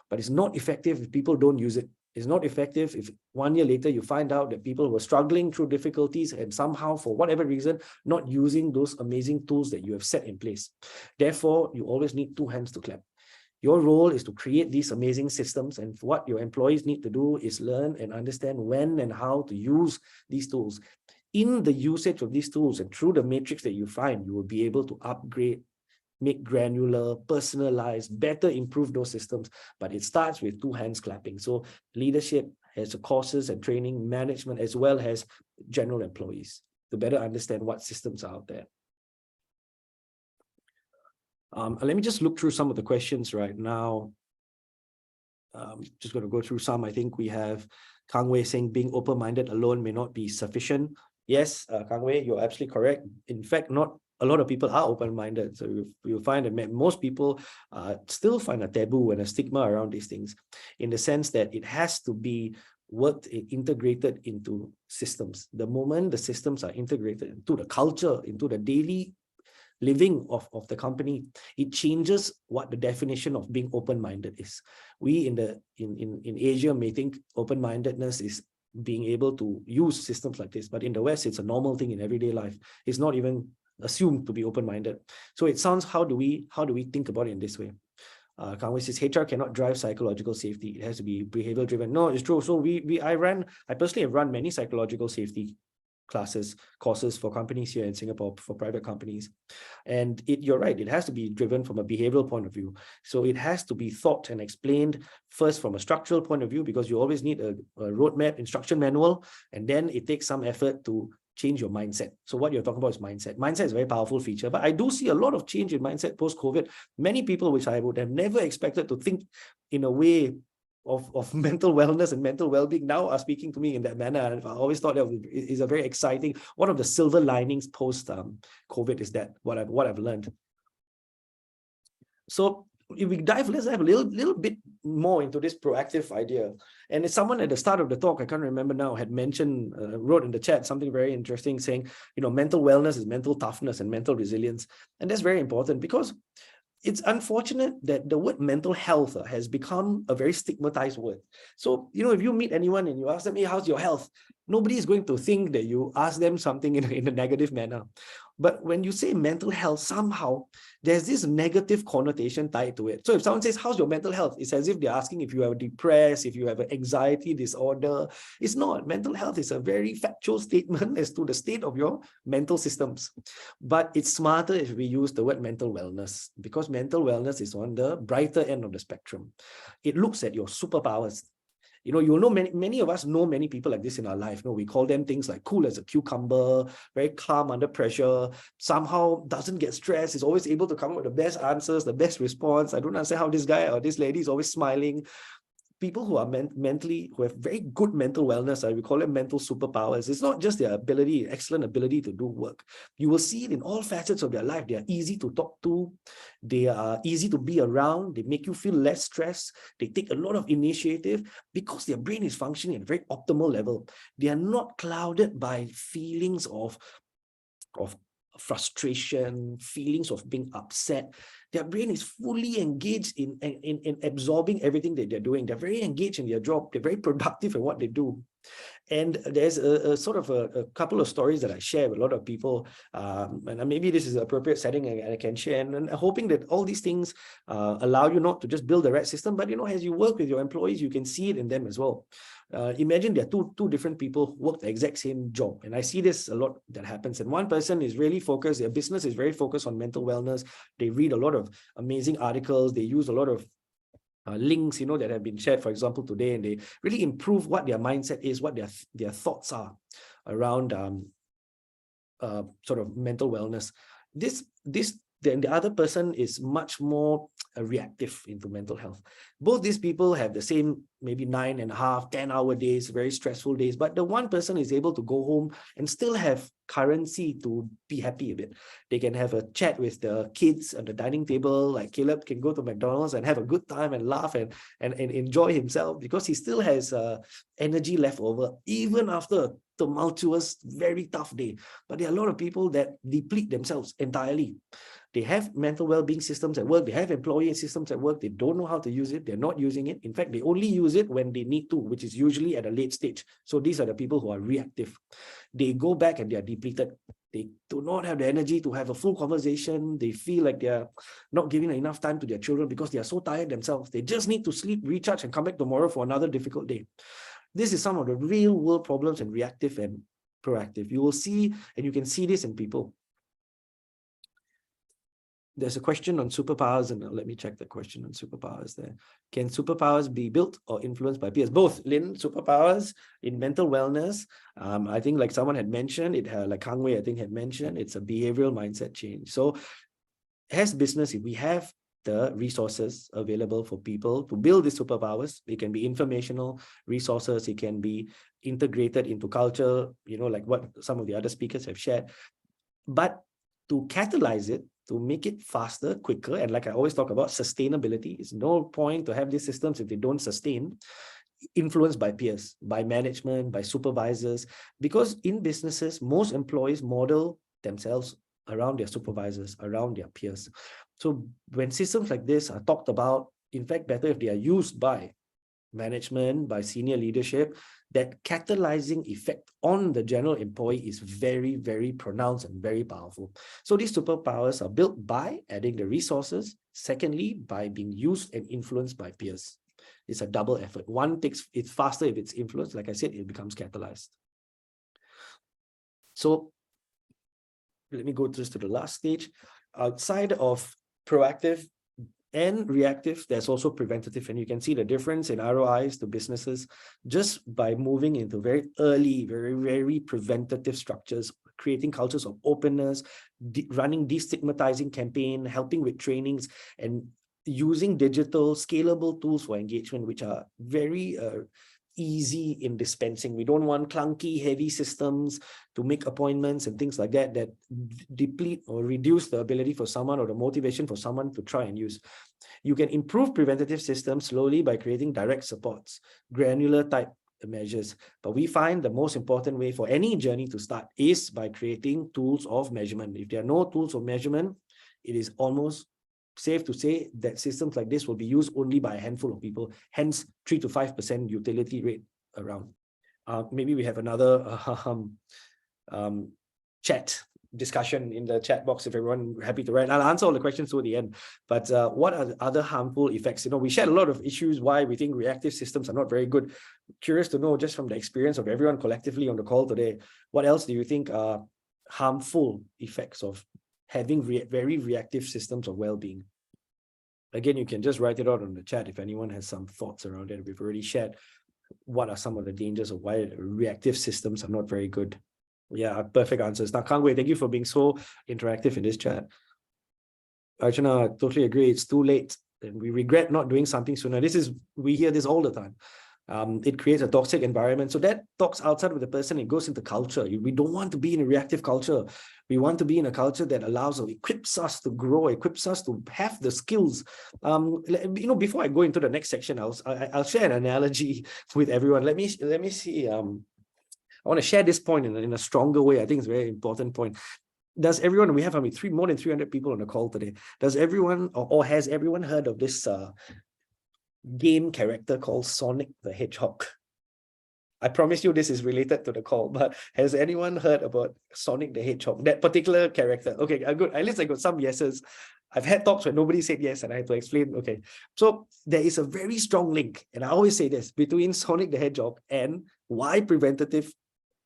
But it's not effective if people don't use it. It's not effective if 1 year later you find out that people were struggling through difficulties and somehow, for whatever reason, not using those amazing tools that you have set in place. Therefore, you always need two hands to clap. Your role is to create these amazing systems, and what your employees need to do is learn and understand when and how to use these tools. In the usage of these tools and through the matrix that you find, you will be able to upgrade, make granular, personalize, better improve those systems. But it starts with two hands clapping. So leadership has courses and training, management, as well as general employees, to better understand what systems are out there. Let me just look through some of the questions right now. Just going to go through some. I think we have Kang Wei saying being open-minded alone may not be sufficient. Yes, Kang Wei, you're absolutely correct. In fact, not a lot of people are open-minded. So you'll find that most people still find a taboo and a stigma around these things, in the sense that it has to be worked, integrated into systems. The moment the systems are integrated into the culture, into the daily living of the company, it changes what the definition of being open-minded is. We in Asia may think open-mindedness is being able to use systems like this, but in the West, it's a normal thing in everyday life. It's not even assumed to be open-minded. So it sounds, how do we think about it in this way? Kang Wei says HR cannot drive psychological safety. It has to be behavioral driven. No, it's true. So I personally have run many psychological safety courses for companies here in Singapore, for private companies. And you're right, it has to be driven from a behavioral point of view. So it has to be thought and explained first from a structural point of view, because you always need a roadmap, instruction manual, and then it takes some effort to change your mindset. So what you're talking about is mindset. Mindset is a very powerful feature, but I do see a lot of change in mindset post-COVID. Many people, which I would have never expected to think in a way of mental wellness and mental well-being, now are speaking to me in that manner. And I always thought that is a very exciting, one of the silver linings post COVID is that what I've learned. So if we let's dive a little bit more into this proactive idea. And it's someone at the start of the talk, I can't remember now, had mentioned, wrote in the chat something very interesting, saying, mental wellness is mental toughness and mental resilience. And that's very important, because it's unfortunate that the word mental health has become a very stigmatized word. So, if you meet anyone and you ask them, hey, how's your health? Nobody is going to think that you ask them something in a negative manner. But when you say mental health, somehow there's this negative connotation tied to it. So if someone says, how's your mental health? It's as if they're asking if you are depressed, if you have an anxiety disorder. It's not. Mental health is a very factual statement as to the state of your mental systems. But it's smarter if we use the word mental wellness, because mental wellness is on the brighter end of the spectrum. It looks at your superpowers. Many of us know many people like this in our life. We call them things like cool as a cucumber, very calm under pressure, somehow doesn't get stressed, is always able to come up with the best answers, the best response. I don't understand how this guy or this lady is always smiling. People who are who have very good mental wellness, we call them mental superpowers. It's not just their excellent ability to do work. You will see it in all facets of their life. They are easy to talk to. They are easy to be around. They make you feel less stressed. They take a lot of initiative because their brain is functioning at a very optimal level. They are not clouded by feelings of frustration, feelings of being upset. Their brain is fully engaged in absorbing everything that they're doing. They're very engaged in their job. They're very productive in what they do. And there's a sort of a couple of stories that I share with a lot of people. And maybe this is an appropriate setting I can share. And hoping that all these things allow you not to just build the right system, but as you work with your employees, you can see it in them as well. Imagine there are two different people who work the exact same job. And I see this a lot that happens. And one person is really focused, their business is very focused on mental wellness. They read a lot of amazing articles. They use a lot of links, that have been shared, for example, today, and they really improve what their mindset is, what their thoughts are around sort of mental wellness. Then the other person is much more reactive into mental health. Both these people have the same maybe 9.5, 10-hour days, very stressful days, but the one person is able to go home and still have currency to be happy a bit. They can have a chat with the kids at the dining table, like Caleb can go to McDonald's and have a good time and laugh and enjoy himself, because he still has energy left over, even after a tumultuous, very tough day. But there are a lot of people that deplete themselves entirely. They have mental well-being systems at work. They have employee systems at work. They don't know how to use it. They're not using it. In fact, they only use it when they need to, which is usually at a late stage. So these are the people who are reactive. They go back and they are depleted. They do not have the energy to have a full conversation. They feel like they're not giving enough time to their children because they are so tired themselves. They just need to sleep, recharge, and come back tomorrow for another difficult day. This is some of the real world problems in reactive and proactive. You will see, and you can see this in people. There's a question on superpowers, and let me check the question on superpowers there. Can superpowers be built or influenced by peers? Both, Lynn. Superpowers in mental wellness, I think like someone had mentioned, like Kang Wei, I think had mentioned, it's a behavioral mindset change. So as business, if we have the resources available for people to build these superpowers, it can be informational resources, it can be integrated into culture, like what some of the other speakers have shared. But to catalyze it, to make it faster, quicker, and like I always talk about, sustainability. It's no point to have these systems if they don't sustain. Influenced by peers, by management, by supervisors, because in businesses, most employees model themselves around their supervisors, around their peers. So when systems like this are talked about, in fact, better if they are used by management, by senior leadership, that catalyzing effect on the general employee is very, very pronounced and very powerful. So these superpowers are built by adding the resources. Secondly, by being used and influenced by peers. It's a double effort. One it's faster if it's influenced. Like I said, it becomes catalyzed. So let me go just to the last stage. Outside of proactive and reactive, there's also preventative, and you can see the difference in ROIs to businesses just by moving into very early, very, very preventative structures, creating cultures of openness, running destigmatizing campaign, helping with trainings, and using digital scalable tools for engagement, which are very easy in dispensing. We don't want clunky, heavy systems to make appointments and things like that that deplete or reduce the ability for someone or the motivation for someone to try and use. You can improve preventative systems slowly by creating direct supports, granular type measures. But we find the most important way for any journey to start is by creating tools of measurement. If there are no tools of measurement, it is almost safe to say that systems like this will be used only by a handful of people, hence 3 to 5% utility rate around. Maybe we have another chat discussion in the chat box if everyone happy to write. I'll answer all the questions toward the end. But what are the other harmful effects? We shared a lot of issues why we think reactive systems are not very good. Curious to know, just from the experience of everyone collectively on the call today, what else do you think are harmful effects of having very reactive systems of well-being? Again, you can just write it out on the chat if anyone has some thoughts around it. We've already shared what are some of the dangers of why reactive systems are not very good. Yeah, perfect answers. Now, can't wait. Thank you for being so interactive in this chat. Archana, I totally agree. It's too late. And we regret not doing something sooner. We hear this all the time. It creates a toxic environment. So that talks outside of the person. It goes into culture. We don't want to be in a reactive culture. We want to be in a culture that allows or equips us to grow, equips us to have the skills. Before I go into the next section, I'll share an analogy with everyone. Let me see. I want to share this point in a stronger way. I think it's a very important point. Does everyone, we have more than 300 people on the call today. Does everyone, or has everyone heard of this game character called Sonic the Hedgehog? I promise you this is related to the call, but has anyone heard about Sonic the Hedgehog, that particular character? Okay, good. At least I got some yeses. I've had talks where nobody said yes and I had to explain. Okay, so there is a very strong link, and I always say this, between Sonic the Hedgehog and why preventative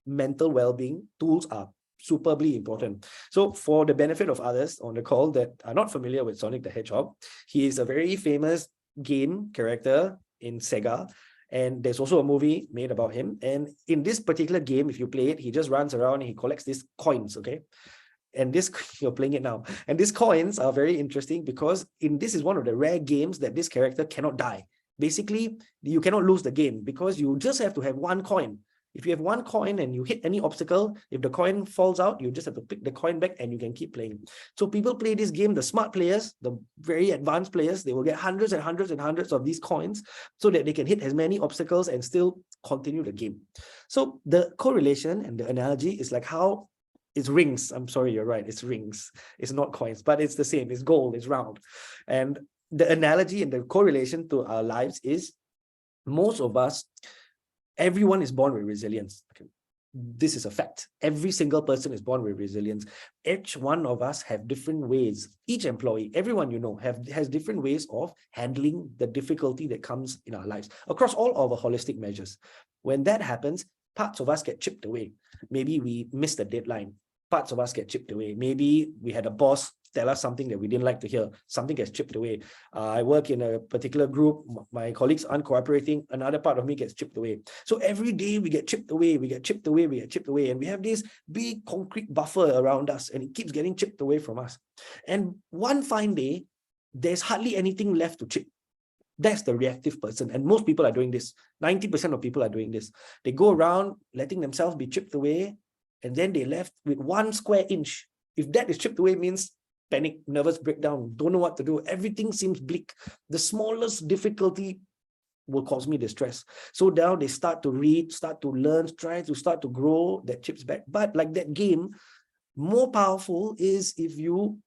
mental well-being tools are superbly important. So for the benefit of others on the call that are not familiar with Sonic the Hedgehog, he is a very famous game character in Sega, and there's also a movie made about him. And in this particular game, if you play it, he just runs around and he collects these coins, okay? And this, you're playing it now. And these coins are very interesting because this is one of the rare games that this character cannot die. Basically, you cannot lose the game because you just have to have one coin. If you have one coin and you hit any obstacle, if the coin falls out, you just have to pick the coin back and you can keep playing. So people play this game, the smart players, the very advanced players, they will get hundreds and hundreds and hundreds of these coins so that they can hit as many obstacles and still continue the game. So the correlation and the analogy is like how it's rings. I'm sorry, you're right. It's rings. It's not coins, but it's the same. It's gold, it's round. And the analogy and the correlation to our lives is most of us, everyone is born with resilience. Okay. This is a fact. Every single person is born with resilience. Each one of us have different ways. Each employee, everyone you know, has different ways of handling the difficulty that comes in our lives across all of our holistic measures. When that happens, parts of us get chipped away. Maybe we missed a deadline. Parts of us get chipped away. Maybe we had a boss tell us something that we didn't like to hear. Something gets chipped away. I work in a particular group. My colleagues aren't cooperating. Another part of me gets chipped away. So every day we get chipped away, we get chipped away, we get chipped away. And we have this big concrete buffer around us and it keeps getting chipped away from us. And one fine day, there's hardly anything left to chip. That's the reactive person. And most people are doing this. 90% of people are doing this. They go around letting themselves be chipped away and then they left with 1 square inch. If that is chipped away, means panic, nervous breakdown, don't know what to do. Everything seems bleak. The smallest difficulty will cause me distress. So now they start to read, start to learn, start to grow that chips back. But like that game, more powerful is if you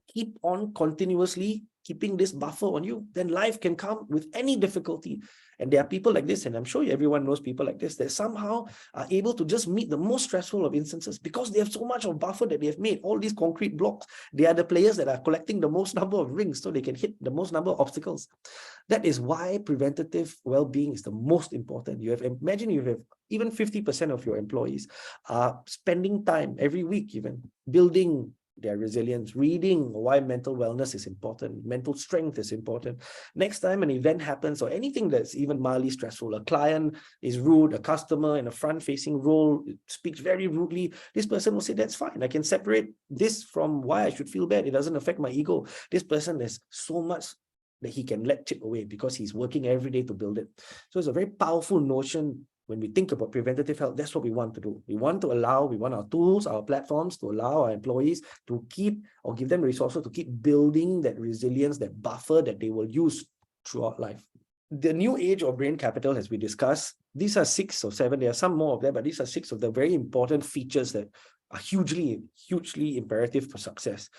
keep on continuously keeping this buffer on you, then life can come with any difficulty. And there are people like this, and I'm sure everyone knows people like this, that somehow are able to just meet the most stressful of instances because they have so much of buffer that they have made, all these concrete blocks. They are the players that are collecting the most number of rings so they can hit the most number of obstacles. That is why preventative well-being is the most important. Imagine you have even 50% of your employees are spending time every week, even building their resilience, reading why mental wellness is important, mental strength is important. Next time an event happens or anything that's even mildly stressful, a client is rude, a customer in a front-facing role speaks very rudely, this person will say, that's fine. I can separate this from why I should feel bad. It doesn't affect my ego. This person has so much that he can let chip away because he's working every day to build it. So it's a very powerful notion. When we think about preventative health, that's what we want to do. We want our tools, our platforms to allow our employees to keep, or give them resources to keep building that resilience, that buffer that they will use throughout life. The new age of brain capital, as we discussed, these are 6 or 7, there are some more of them, but these are 6 of the very important features that are hugely imperative for success.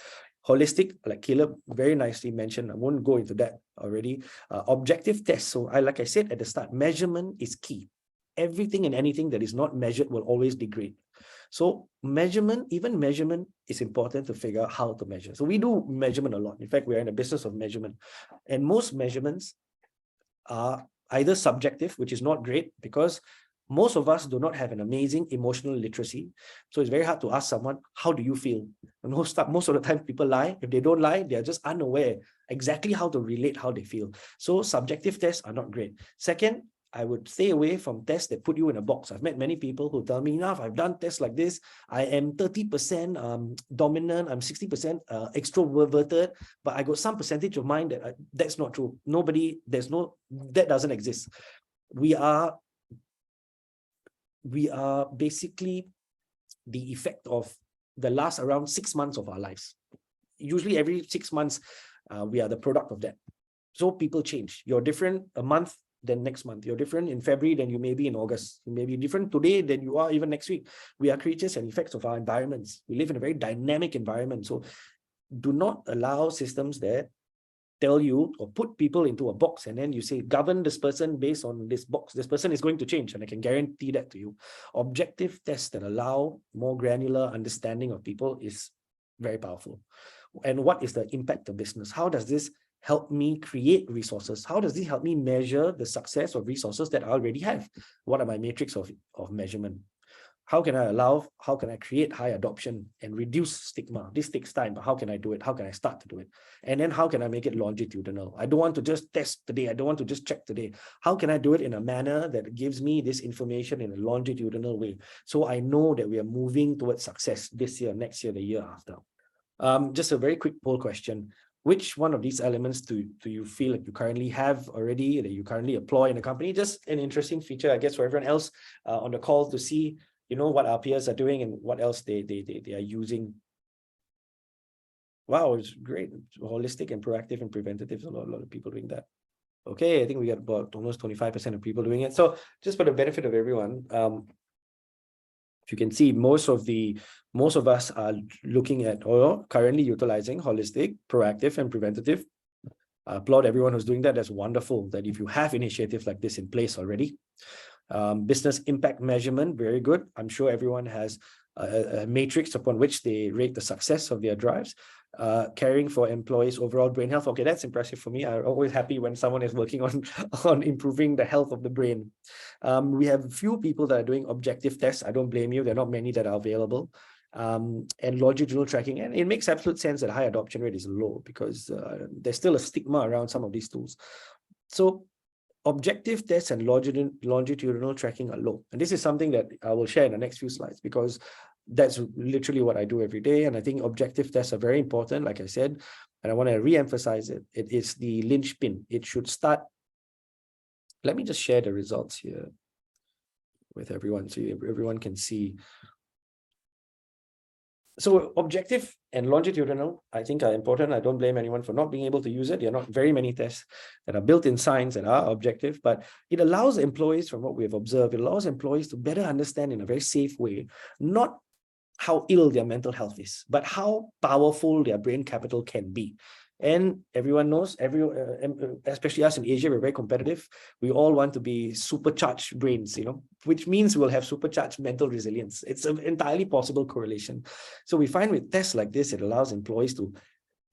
Holistic, like Caleb very nicely mentioned, I won't go into that already. Objective tests. So like I said at the start, measurement is key. Everything and anything that is not measured will always degrade. So even measurement is important to figure out how to measure. So we do measurement a lot. In fact, we're in the business of measurement. And most measurements are either subjective, which is not great because most of us do not have an amazing emotional literacy. So it's very hard to ask someone, how do you feel? And most of the time people lie. If they don't lie, they're just unaware exactly how to relate how they feel. So subjective tests are not great. Second, I would stay away from tests that put you in a box. I've met many people who tell me, enough, I've done tests like this. I am 30% dominant, I'm 60% extroverted, but I got some percentage of mine that's not true. That doesn't exist. We are basically the effect of the last around 6 months of our lives. Usually every 6 months, we are the product of that. So people change. You're different a month than next month. You're different in February than you may be in August. You may be different today than you are even next week. We are creatures and effects of our environments. We live in a very dynamic environment. So do not allow systems that tell you or put people into a box and then you say, govern this person based on this box. This person is going to change, and I can guarantee that to you. Objective tests that allow more granular understanding of people is very powerful. And what is the impact of business? How does this help me create resources? How does this help me measure the success of resources that I already have? What are my metrics of measurement? How can I create high adoption and reduce stigma? This takes time, but how can I do it? How can I start to do it? And then how can I make it longitudinal? I don't want to just test today. I don't want to just check today. How can I do it in a manner that gives me this information in a longitudinal way? So I know that we are moving towards success this year, next year, the year after. Just a very quick poll question. Which one of these elements do you feel like you currently have already, that you currently employ in a company? Just an interesting feature, I guess, for everyone else on the call to see, what our peers are doing and what else they are using. Wow, it's great. It's holistic and proactive and preventative. A lot of people doing that. Okay, I think we got about almost 25% of people doing it. So just for the benefit of everyone, if you can see, most of us are looking at or currently utilizing holistic, proactive, and preventative. I applaud everyone who's doing that. That's wonderful that if you have initiatives like this in place already. Business impact measurement, very good. I'm sure everyone has a matrix upon which they rate the success of their drives. Caring for employees' overall brain health. Okay, that's impressive for me. I'm always happy when someone is working on improving the health of the brain. We have a few people that are doing objective tests. I don't blame you. There are not many that are available. And longitudinal tracking. And it makes absolute sense that high adoption rate is low because there's still a stigma around some of these tools. So objective tests and longitudinal tracking are low. And this is something that I will share in the next few slides because that's literally what I do every day. And I think objective tests are very important, like I said, and I want to re-emphasize it. It is the linchpin. It should start. Let me just share the results here with everyone so everyone can see. So objective and longitudinal, I think, are important. I don't blame anyone for not being able to use it. There are not very many tests that are built in science that are objective, but it allows employees, from what we have observed, it allows employees to better understand in a very safe way, not how ill their mental health is, but how powerful their brain capital can be. And everyone knows, especially us in Asia, we're very competitive. We all want to be supercharged brains, which means we'll have supercharged mental resilience. It's an entirely possible correlation. So we find with tests like this, it allows employees to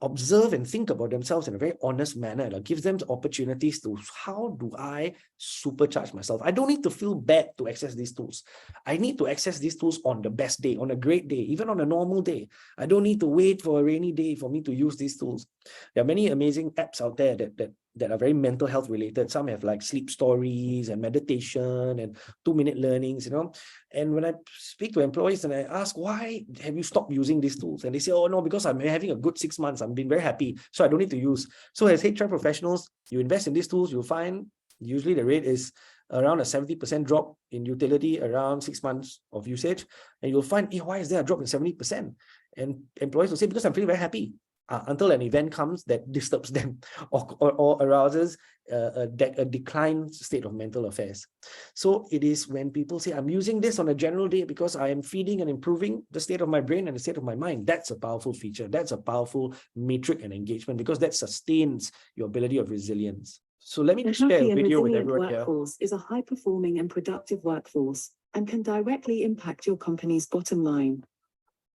observe and think about themselves in a very honest manner. It gives them opportunities to, how do I supercharge myself? I don't need to feel bad to access these tools. I need to access these tools on the best day, on a great day, even on a normal day. I don't need to wait for a rainy day for me to use these tools. There are many amazing apps out there that that are very mental health related. Some have like sleep stories and meditation and 2-minute learnings, And when I speak to employees and I ask, why have you stopped using these tools? And they say, oh no, because I'm having a good 6 months. I'm being very happy, so I don't need to use. So as HR professionals, you invest in these tools, you'll find usually the rate is around a 70% drop in utility around 6 months of usage. And you'll find, hey, why is there a drop in 70%? And employees will say, because I'm feeling very happy. Until an event comes that disturbs them or arouses a declined state of mental affairs. So it is when people say, I'm using this on a general day because I am feeding and improving the state of my brain and the state of my mind. That's a powerful feature. That's a powerful metric and engagement, because that sustains your ability of resilience. So let me A share happy a and video with resilient everyone here. workforce is a high-performing and productive workforce and can directly impact your company's bottom line.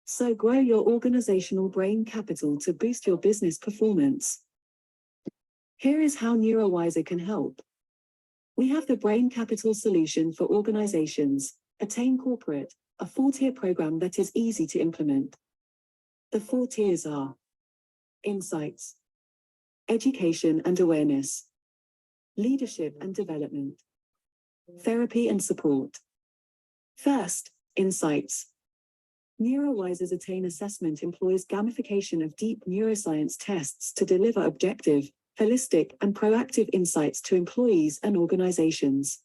So grow your organizational brain capital to boost your business performance. Here is how Neurowyzr can help. We have the Brain Capital solution for organizations, Attain Corporate, a 4-tier program that is easy to implement. The 4 tiers are insights, education and awareness, leadership and development, therapy and support. First, insights. Neurowyzr's Attain assessment employs gamification of deep neuroscience tests to deliver objective, holistic, and proactive insights to employees and organizations.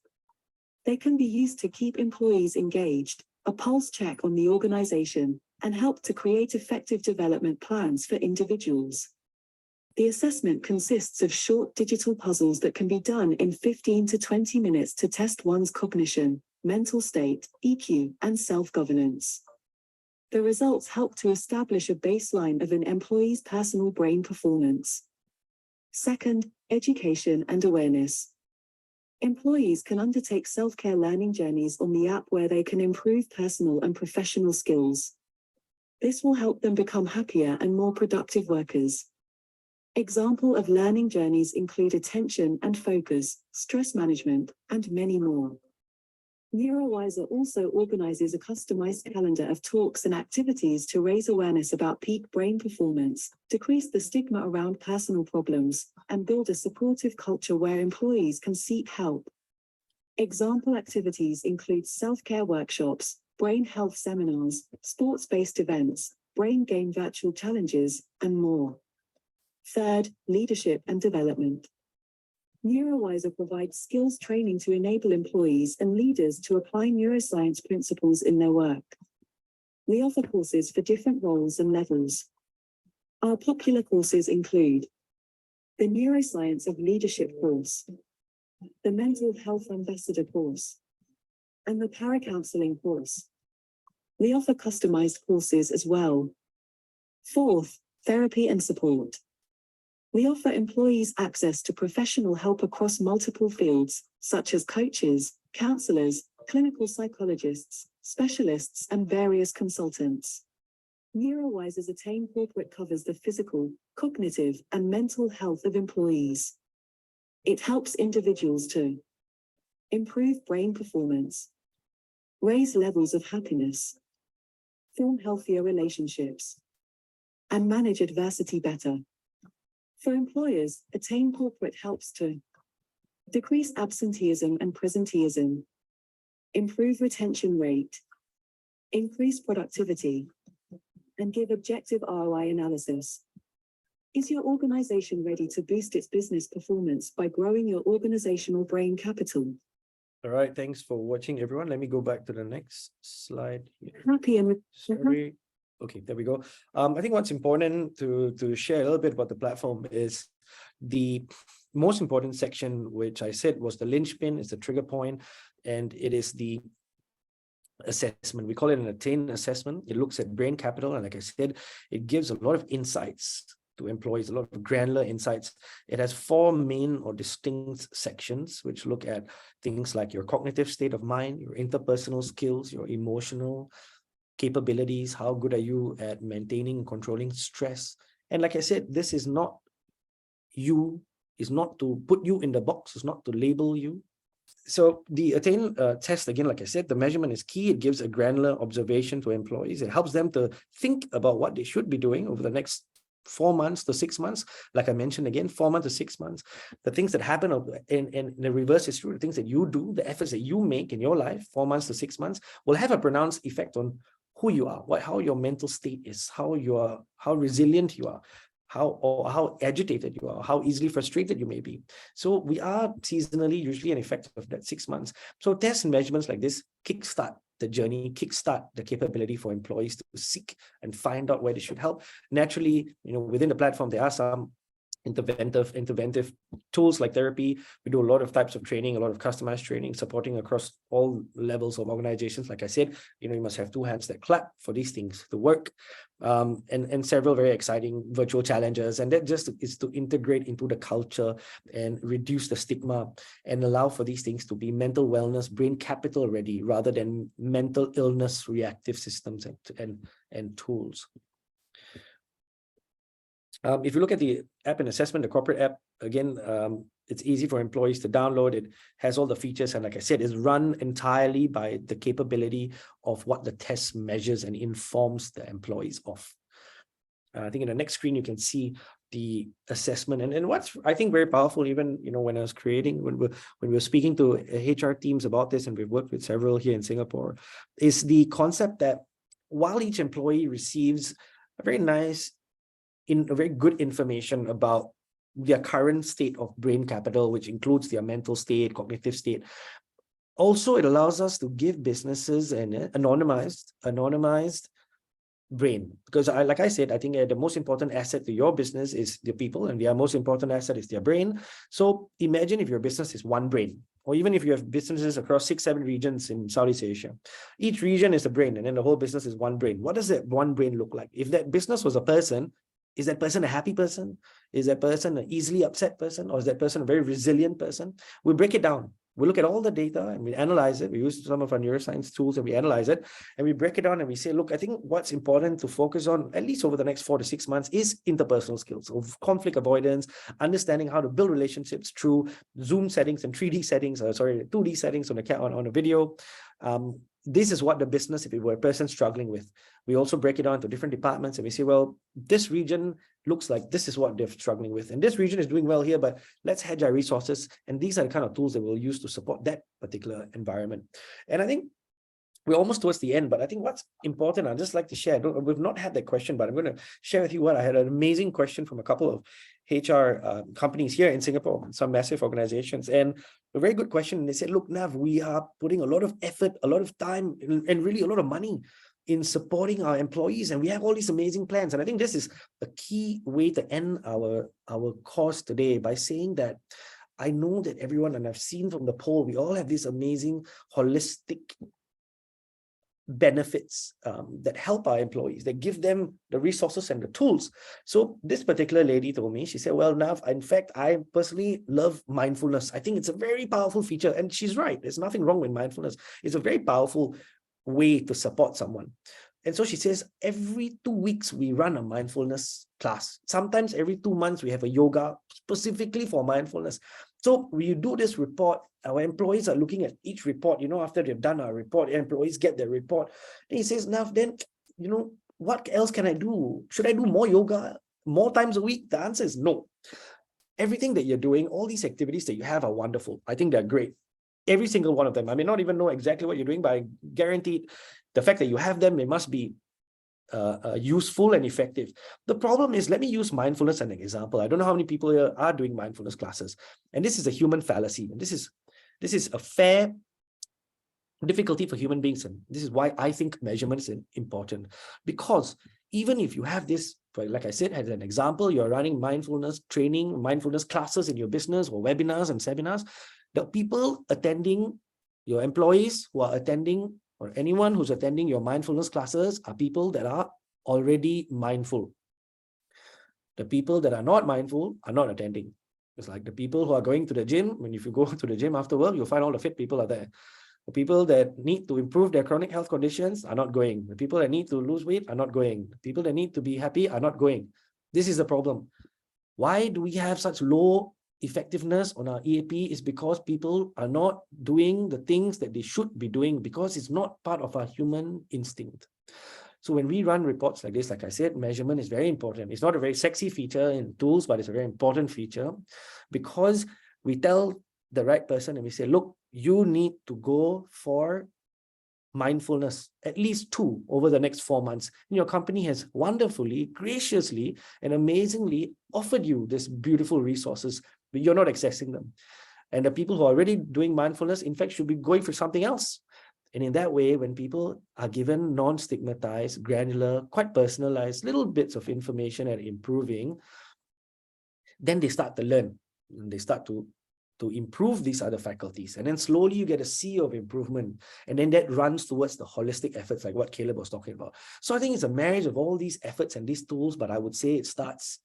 They can be used to keep employees engaged, a pulse check on the organization, and help to create effective development plans for individuals. The assessment consists of short digital puzzles that can be done in 15 to 20 minutes to test one's cognition, mental state, EQ, and self-governance. The results help to establish a baseline of an employee's personal brain performance. Second, education and awareness. Employees can undertake self-care learning journeys on the app where they can improve personal and professional skills. This will help them become happier and more productive workers. Example of learning journeys include attention and focus, stress management, and many more. Neurowyzr also organizes a customized calendar of talks and activities to raise awareness about peak brain performance, decrease the stigma around personal problems, and build a supportive culture where employees can seek help. Example activities include self-care workshops, brain health seminars, sports-based events, brain game virtual challenges, and more. Third, leadership and development. Neurowyzr provides skills training to enable employees and leaders to apply neuroscience principles in their work. We offer courses for different roles and levels. Our popular courses include the Neuroscience of Leadership course, the Mental Health Ambassador course, and the Paracounseling course. We offer customized courses as well. Fourth, therapy and support. We offer employees access to professional help across multiple fields, such as coaches, counselors, clinical psychologists, specialists, and various consultants. Neurowyzr's Attain Corporate covers the physical, cognitive, and mental health of employees. It helps individuals to improve brain performance, raise levels of happiness, form healthier relationships, and manage adversity better. For employers, Attain Corporate helps to decrease absenteeism and presenteeism, improve retention rate, increase productivity, and give objective ROI analysis. Is your organization ready to boost its business performance by growing your organizational brain capital? All right, thanks for watching, everyone. Let me go back to the next slide here. Happy and Sorry. Okay, there we go. I think what's important to share a little bit about the platform is the most important section, which I said was the linchpin, is the trigger point, and it is the assessment. We call it an Attain assessment. It looks at brain capital, and like I said, it gives a lot of insights to employees, a lot of granular insights. It has 4 main or distinct sections, which look at things like your cognitive state of mind, your interpersonal skills, your emotional capabilities, how good are you at maintaining and controlling stress. And like I said, this is not to put you in the box, it's not to label you. So the Attain test, again, like I said, the measurement is key. It gives a granular observation to employees. It helps them to think about what they should be doing over the next 4 months to 6 months, like I mentioned again, 4 months to 6 months, the things that happen in the reverse is true. The things that you do, the efforts that you make in your life, 4 months to 6 months, will have a pronounced effect on who you are, how your mental state is, how resilient you are, how agitated you are, how easily frustrated you may be. So we are seasonally usually an effect of that 6 months. So tests and measurements like this kickstart the journey, kickstart the capability for employees to seek and find out where they should help. Naturally, within the platform, there are some interventive tools like therapy. We do a lot of types of training, a lot of customized training, supporting across all levels of organizations. Like I said, you must have two hands that clap for these things to work, and several very exciting virtual challenges. And that just is to integrate into the culture and reduce the stigma and allow for these things to be mental wellness, brain capital ready, rather than mental illness reactive systems and tools. If you look at the app and assessment, the corporate app, again, it's easy for employees to download. It has all the features. And like I said, it's run entirely by the capability of what the test measures and informs the employees of. I think in the next screen, you can see the assessment. And what's, I think, very powerful, even, when I was creating, when we were speaking to HR teams about this, and we've worked with several here in Singapore, is the concept that while each employee receives a very good information about their current state of brain capital, which includes their mental state, cognitive state. Also, it allows us to give businesses an anonymized brain, because like I said, I think the most important asset to your business is the people, and their most important asset is their brain. So imagine if your business is one brain, or even if you have businesses across 6-7 regions in Southeast Asia. Each region is a brain, and then the whole business is one brain. What does that one brain look like? If that business was a person, is that person a happy person? Is that person an easily upset person? Or is that person a very resilient person? We break it down. We look at all the data and we analyze it. We use some of our neuroscience tools and we analyze it, and we break it down and we say, look, I think what's important to focus on, at least over the next 4 to 6 months, is interpersonal skills of conflict avoidance, understanding how to build relationships through Zoom settings and 3D settings, 2D settings on a video. This is what the business, if it were a person, struggling with. We also break it down into different departments and we say, well, this region looks like this is what they're struggling with. And this region is doing well here, but let's hedge our resources. And these are the kind of tools that we'll use to support that particular environment. And I think we're almost towards the end, but I think what's important, I'd just like to share, we've not had that question, but I'm going to share with you what I had an amazing question from a couple of HR companies here in Singapore, some massive organizations. And a very good question. They said, look, Nav, we are putting a lot of effort, a lot of time, and really a lot of money in supporting our employees. And we have all these amazing plans. And I think this is a key way to end our course today by saying that I know that everyone, and I've seen from the poll, we all have this amazing holistic benefits that help our employees, that give them the resources and the tools. So this particular lady told me, she said, well, Nav, in fact, I personally love mindfulness. I think it's a very powerful feature. And she's right. There's nothing wrong with mindfulness. It's a very powerful way to support someone. And so she says, every 2 weeks, we run a mindfulness class. Sometimes every 2 months, we have a yoga specifically for mindfulness. So when you do this report, our employees are looking at each report, after they've done our report, employees get their report. And he says, now then, what else can I do? Should I do more yoga more times a week? The answer is no. Everything that you're doing, all these activities that you have are wonderful. I think they're great. Every single one of them. I may not even know exactly what you're doing, but I guarantee the fact that you have them, it must be useful and effective. The problem is, let me use mindfulness as an example. I don't know how many people here are doing mindfulness classes. And this is a human fallacy. And this is a fair difficulty for human beings. And this is why I think measurement is important. Because even if you have this, like I said, as an example, you're running mindfulness training, mindfulness classes in your business or webinars and seminars, the people attending, your employees who are attending, or anyone who's attending your mindfulness classes, are people that are already mindful. The people that are not mindful are not attending. It's like the people who are going to the gym. If you go to the gym after work, you'll find all the fit people are there. The people that need to improve their chronic health conditions are not going. The people that need to lose weight are not going. The people that need to be happy are not going. This is the problem. Why do we have such low effectiveness on our EAP? Is because people are not doing the things that they should be doing, because it's not part of our human instinct. So when we run reports like this, like I said, measurement is very important. It's not a very sexy feature in tools, but it's a very important feature because we tell the right person and we say, look, you need to go for mindfulness, at least 2 over the next 4 months. And your company has wonderfully, graciously, and amazingly offered you this beautiful resources, but you're not accessing them. And the people who are already doing mindfulness, in fact, should be going for something else. And in that way, when people are given non-stigmatized, granular, quite personalized little bits of information and improving, then they start to learn. And they start to improve these other faculties. And then slowly you get a sea of improvement. And then that runs towards the holistic efforts like what Caleb was talking about. So I think it's a marriage of all these efforts and these tools, but I would say it starts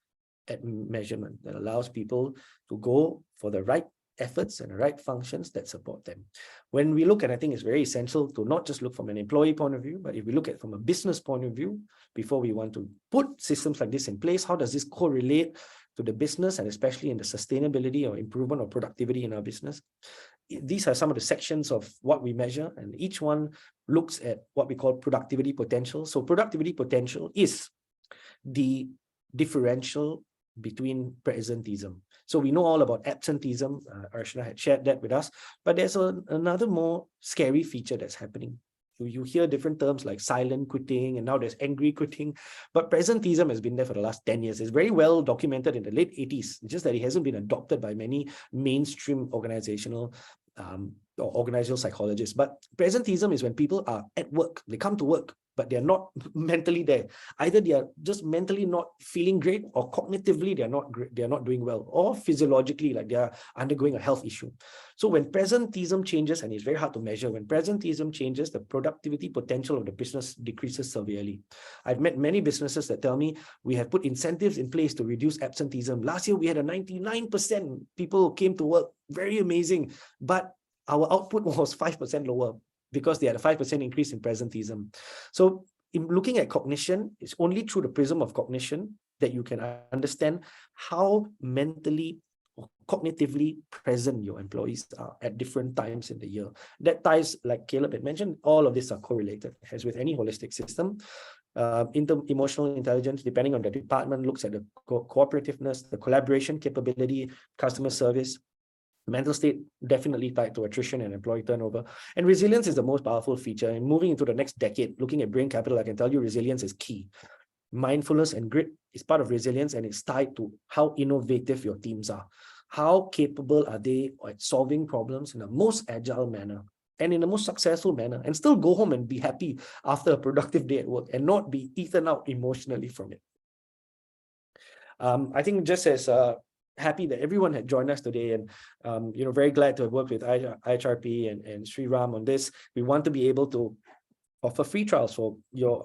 at measurement that allows people to go for the right efforts and the right functions that support them. When we look at, I think it's very essential to not just look from an employee point of view, but if we look at from a business point of view, before we want to put systems like this in place, how does this correlate to the business and especially in the sustainability or improvement or productivity in our business? These are some of the sections of what we measure, and each one looks at what we call productivity potential. So productivity potential is the differential between presenteeism. So we know all about absenteeism. Archana had shared that with us, but there's another more scary feature that's happening. You hear different terms like silent quitting, and now there's angry quitting. But presenteeism has been there for the last 10 years. It's very well documented in the late 80s, just that it hasn't been adopted by many mainstream organizational or organizational psychologists. But presenteeism is when people are at work, they come to work, but they're not mentally there. Either they are just mentally not feeling great, or cognitively they're not doing well, or physiologically like they are undergoing a health issue. So when presenteeism changes, and it's very hard to measure, when presenteeism changes, the productivity potential of the business decreases severely. I've met many businesses that tell me we have put incentives in place to reduce absenteeism. Last year we had a 99% people who came to work, very amazing, but our output was 5% lower, because they had a 5% increase in presenteeism. So in looking at cognition, it's only through the prism of cognition that you can understand how mentally or cognitively present your employees are at different times in the year. That ties, like Caleb had mentioned, all of these are correlated, as with any holistic system. Emotional intelligence, depending on the department, looks at the cooperativeness, the collaboration capability, customer service. Mental state definitely tied to attrition and employee turnover. And resilience is the most powerful feature. And moving into the next decade, looking at brain capital, I can tell you resilience is key. Mindfulness and grit is part of resilience, and it's tied to how innovative your teams are. How capable are they at solving problems in the most agile manner and in the most successful manner, and still go home and be happy after a productive day at work and not be eaten out emotionally from it. I think just as happy that everyone had joined us today, and very glad to have worked with IHRP and Sriram on this. We want to be able to offer free trials for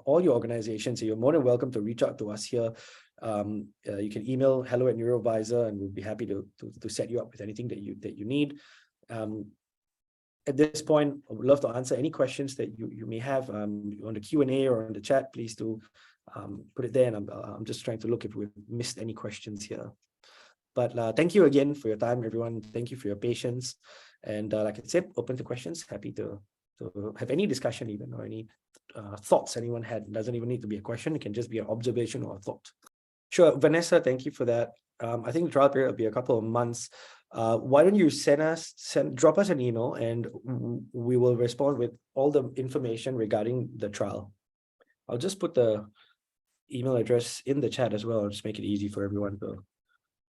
all your organizations. So you're more than welcome to reach out to us here. You can email hello@Neurowyzr, and we'll be happy to set you up with anything that you need. At this point, I would love to answer any questions that you may have on the Q&A or on the chat. Please do put it there, and I'm just trying to look if we've missed any questions here. But thank you again for your time, everyone. Thank you for your patience. And like I said, open to questions. Happy to have any discussion even, or any thoughts anyone had. It doesn't even need to be a question. It can just be an observation or a thought. Sure, Vanessa, thank you for that. I think the trial period will be a couple of months. Why don't you drop us an email, and we will respond with all the information regarding the trial. I'll just put the email address in the chat as well. I'll just make it easy for everyone to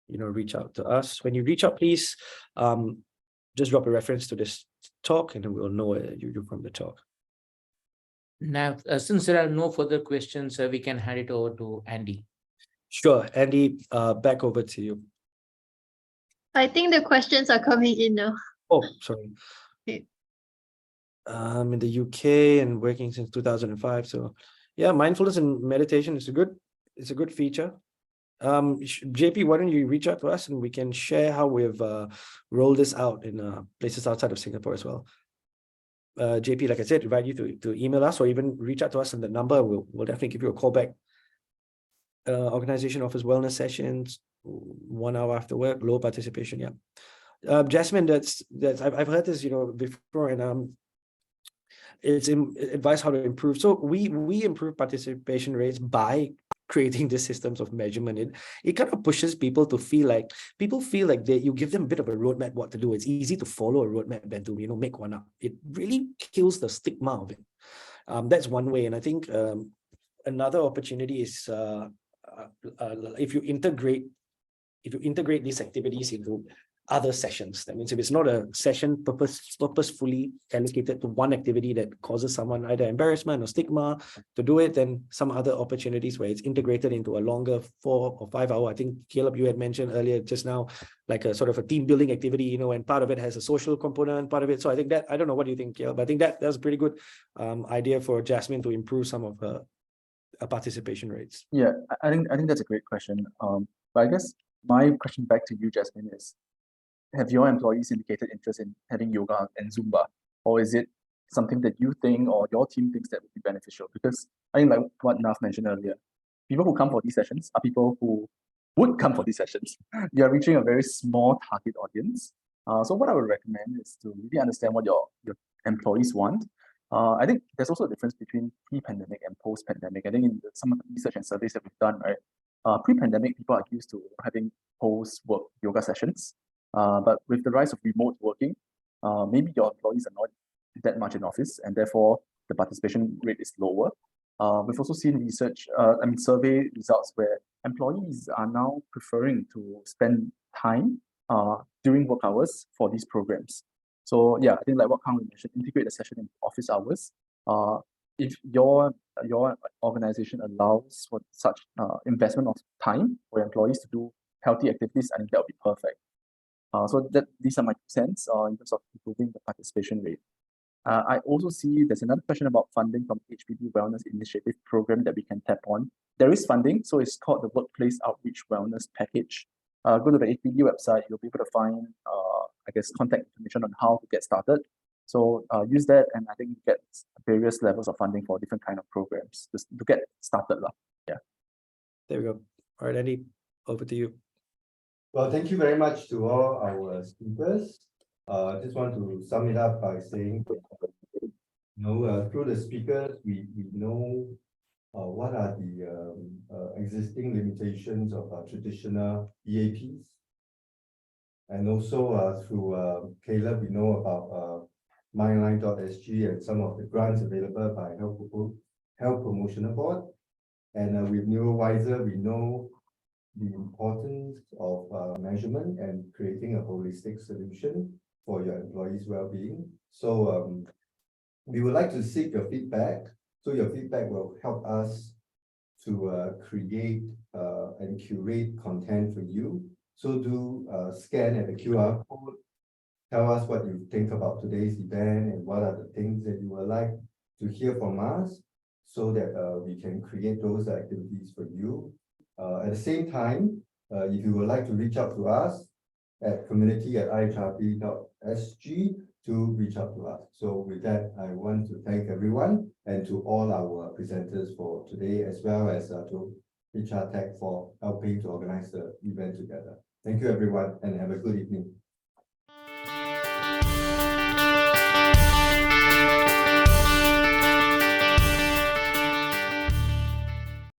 reach out to us. When you reach out, please just drop a reference to this talk, and then we'll know you're from the talk. Now, since there are no further questions, we can hand it over to Andy. Sure, Andy, back over to you. I think the questions are coming in now. Oh, sorry. Okay. In the UK and working since 2005. So yeah, mindfulness and meditation is a good feature. JP, why don't you reach out to us, and we can share how we've rolled this out in places outside of Singapore as well. JP, like I said, invite you to email us, or even reach out to us on the number. We'll definitely give you a call back. Organization offers wellness sessions, 1 hour after work, low participation. Yeah, Jasmine, that's I've heard this before, and advice how to improve. So we improve participation rates by creating these systems of measurement. It kind of pushes people to feel like you give them a bit of a roadmap what to do. It's easy to follow a roadmap and to make one up. It really kills the stigma of it. That's one way, and I think another opportunity is if you integrate these activities into other sessions. That means if it's not a session purposefully allocated to one activity that causes someone either embarrassment or stigma to do it, then some other opportunities where it's integrated into a longer 4 or 5 hour. I think Caleb, you had mentioned earlier just now, like a sort of a team building activity, and part of it has a social component, part of it. So I think that, I don't know, what do you think, Caleb? I think that's a pretty good idea for Jasmine to improve some of her participation rates. Yeah, I think that's a great question. But I guess my question back to you, Jasmine, is, have your employees indicated interest in having yoga and Zumba? Or is it something that you think or your team thinks that would be beneficial? Because I think, like what Nav mentioned earlier, people who come for these sessions are people who would come for these sessions. You are reaching a very small target audience. So what I would recommend is to really understand what your employees want. I think there's also a difference between pre-pandemic and post-pandemic. I think in some of the research and surveys that we've done, right, pre-pandemic, people are used to having post-work yoga sessions. But with the rise of remote working, maybe your employees are not that much in office, and therefore the participation rate is lower. We've also seen research, survey results where employees are now preferring to spend time during work hours for these programs. So yeah, I think like what Kang mentioned, integrate the session in office hours. If your organization allows for such investment of time for employees to do healthy activities, I think that would be perfect. So these are my 2 cents in terms of improving the participation rate. I also see there's another question about funding from HPB Wellness Initiative program that we can tap on. There is funding, so it's called the Workplace Outreach Wellness Package. Go to the HPB website, you'll be able to find, contact information on how to get started. So use that, and I think you get various levels of funding for different kind of programs just to get started. Yeah. There we go. All right, Andy, over to you. Well, thank you very much to all our speakers. I just want to sum it up by saying, through the speakers, we know what are the existing limitations of traditional EAPs. And also through Caleb, we know about myline.sg and some of the grants available by Health Promotional Board. And with Neurowyzr, we know the importance of measurement and creating a holistic solution for your employees' well-being. So we would like to seek your feedback. So your feedback will help us to create and curate content for you. So do scan at the QR code. Tell us what you think about today's event and what are the things that you would like to hear from us so that we can create those activities for you. At the same time, if you would like to reach out to us at community@ihrp.sg to reach out to us. So with that, I want to thank everyone and to all our presenters for today, as well as to HR Tech for helping to organize the event together. Thank you, everyone, and have a good evening.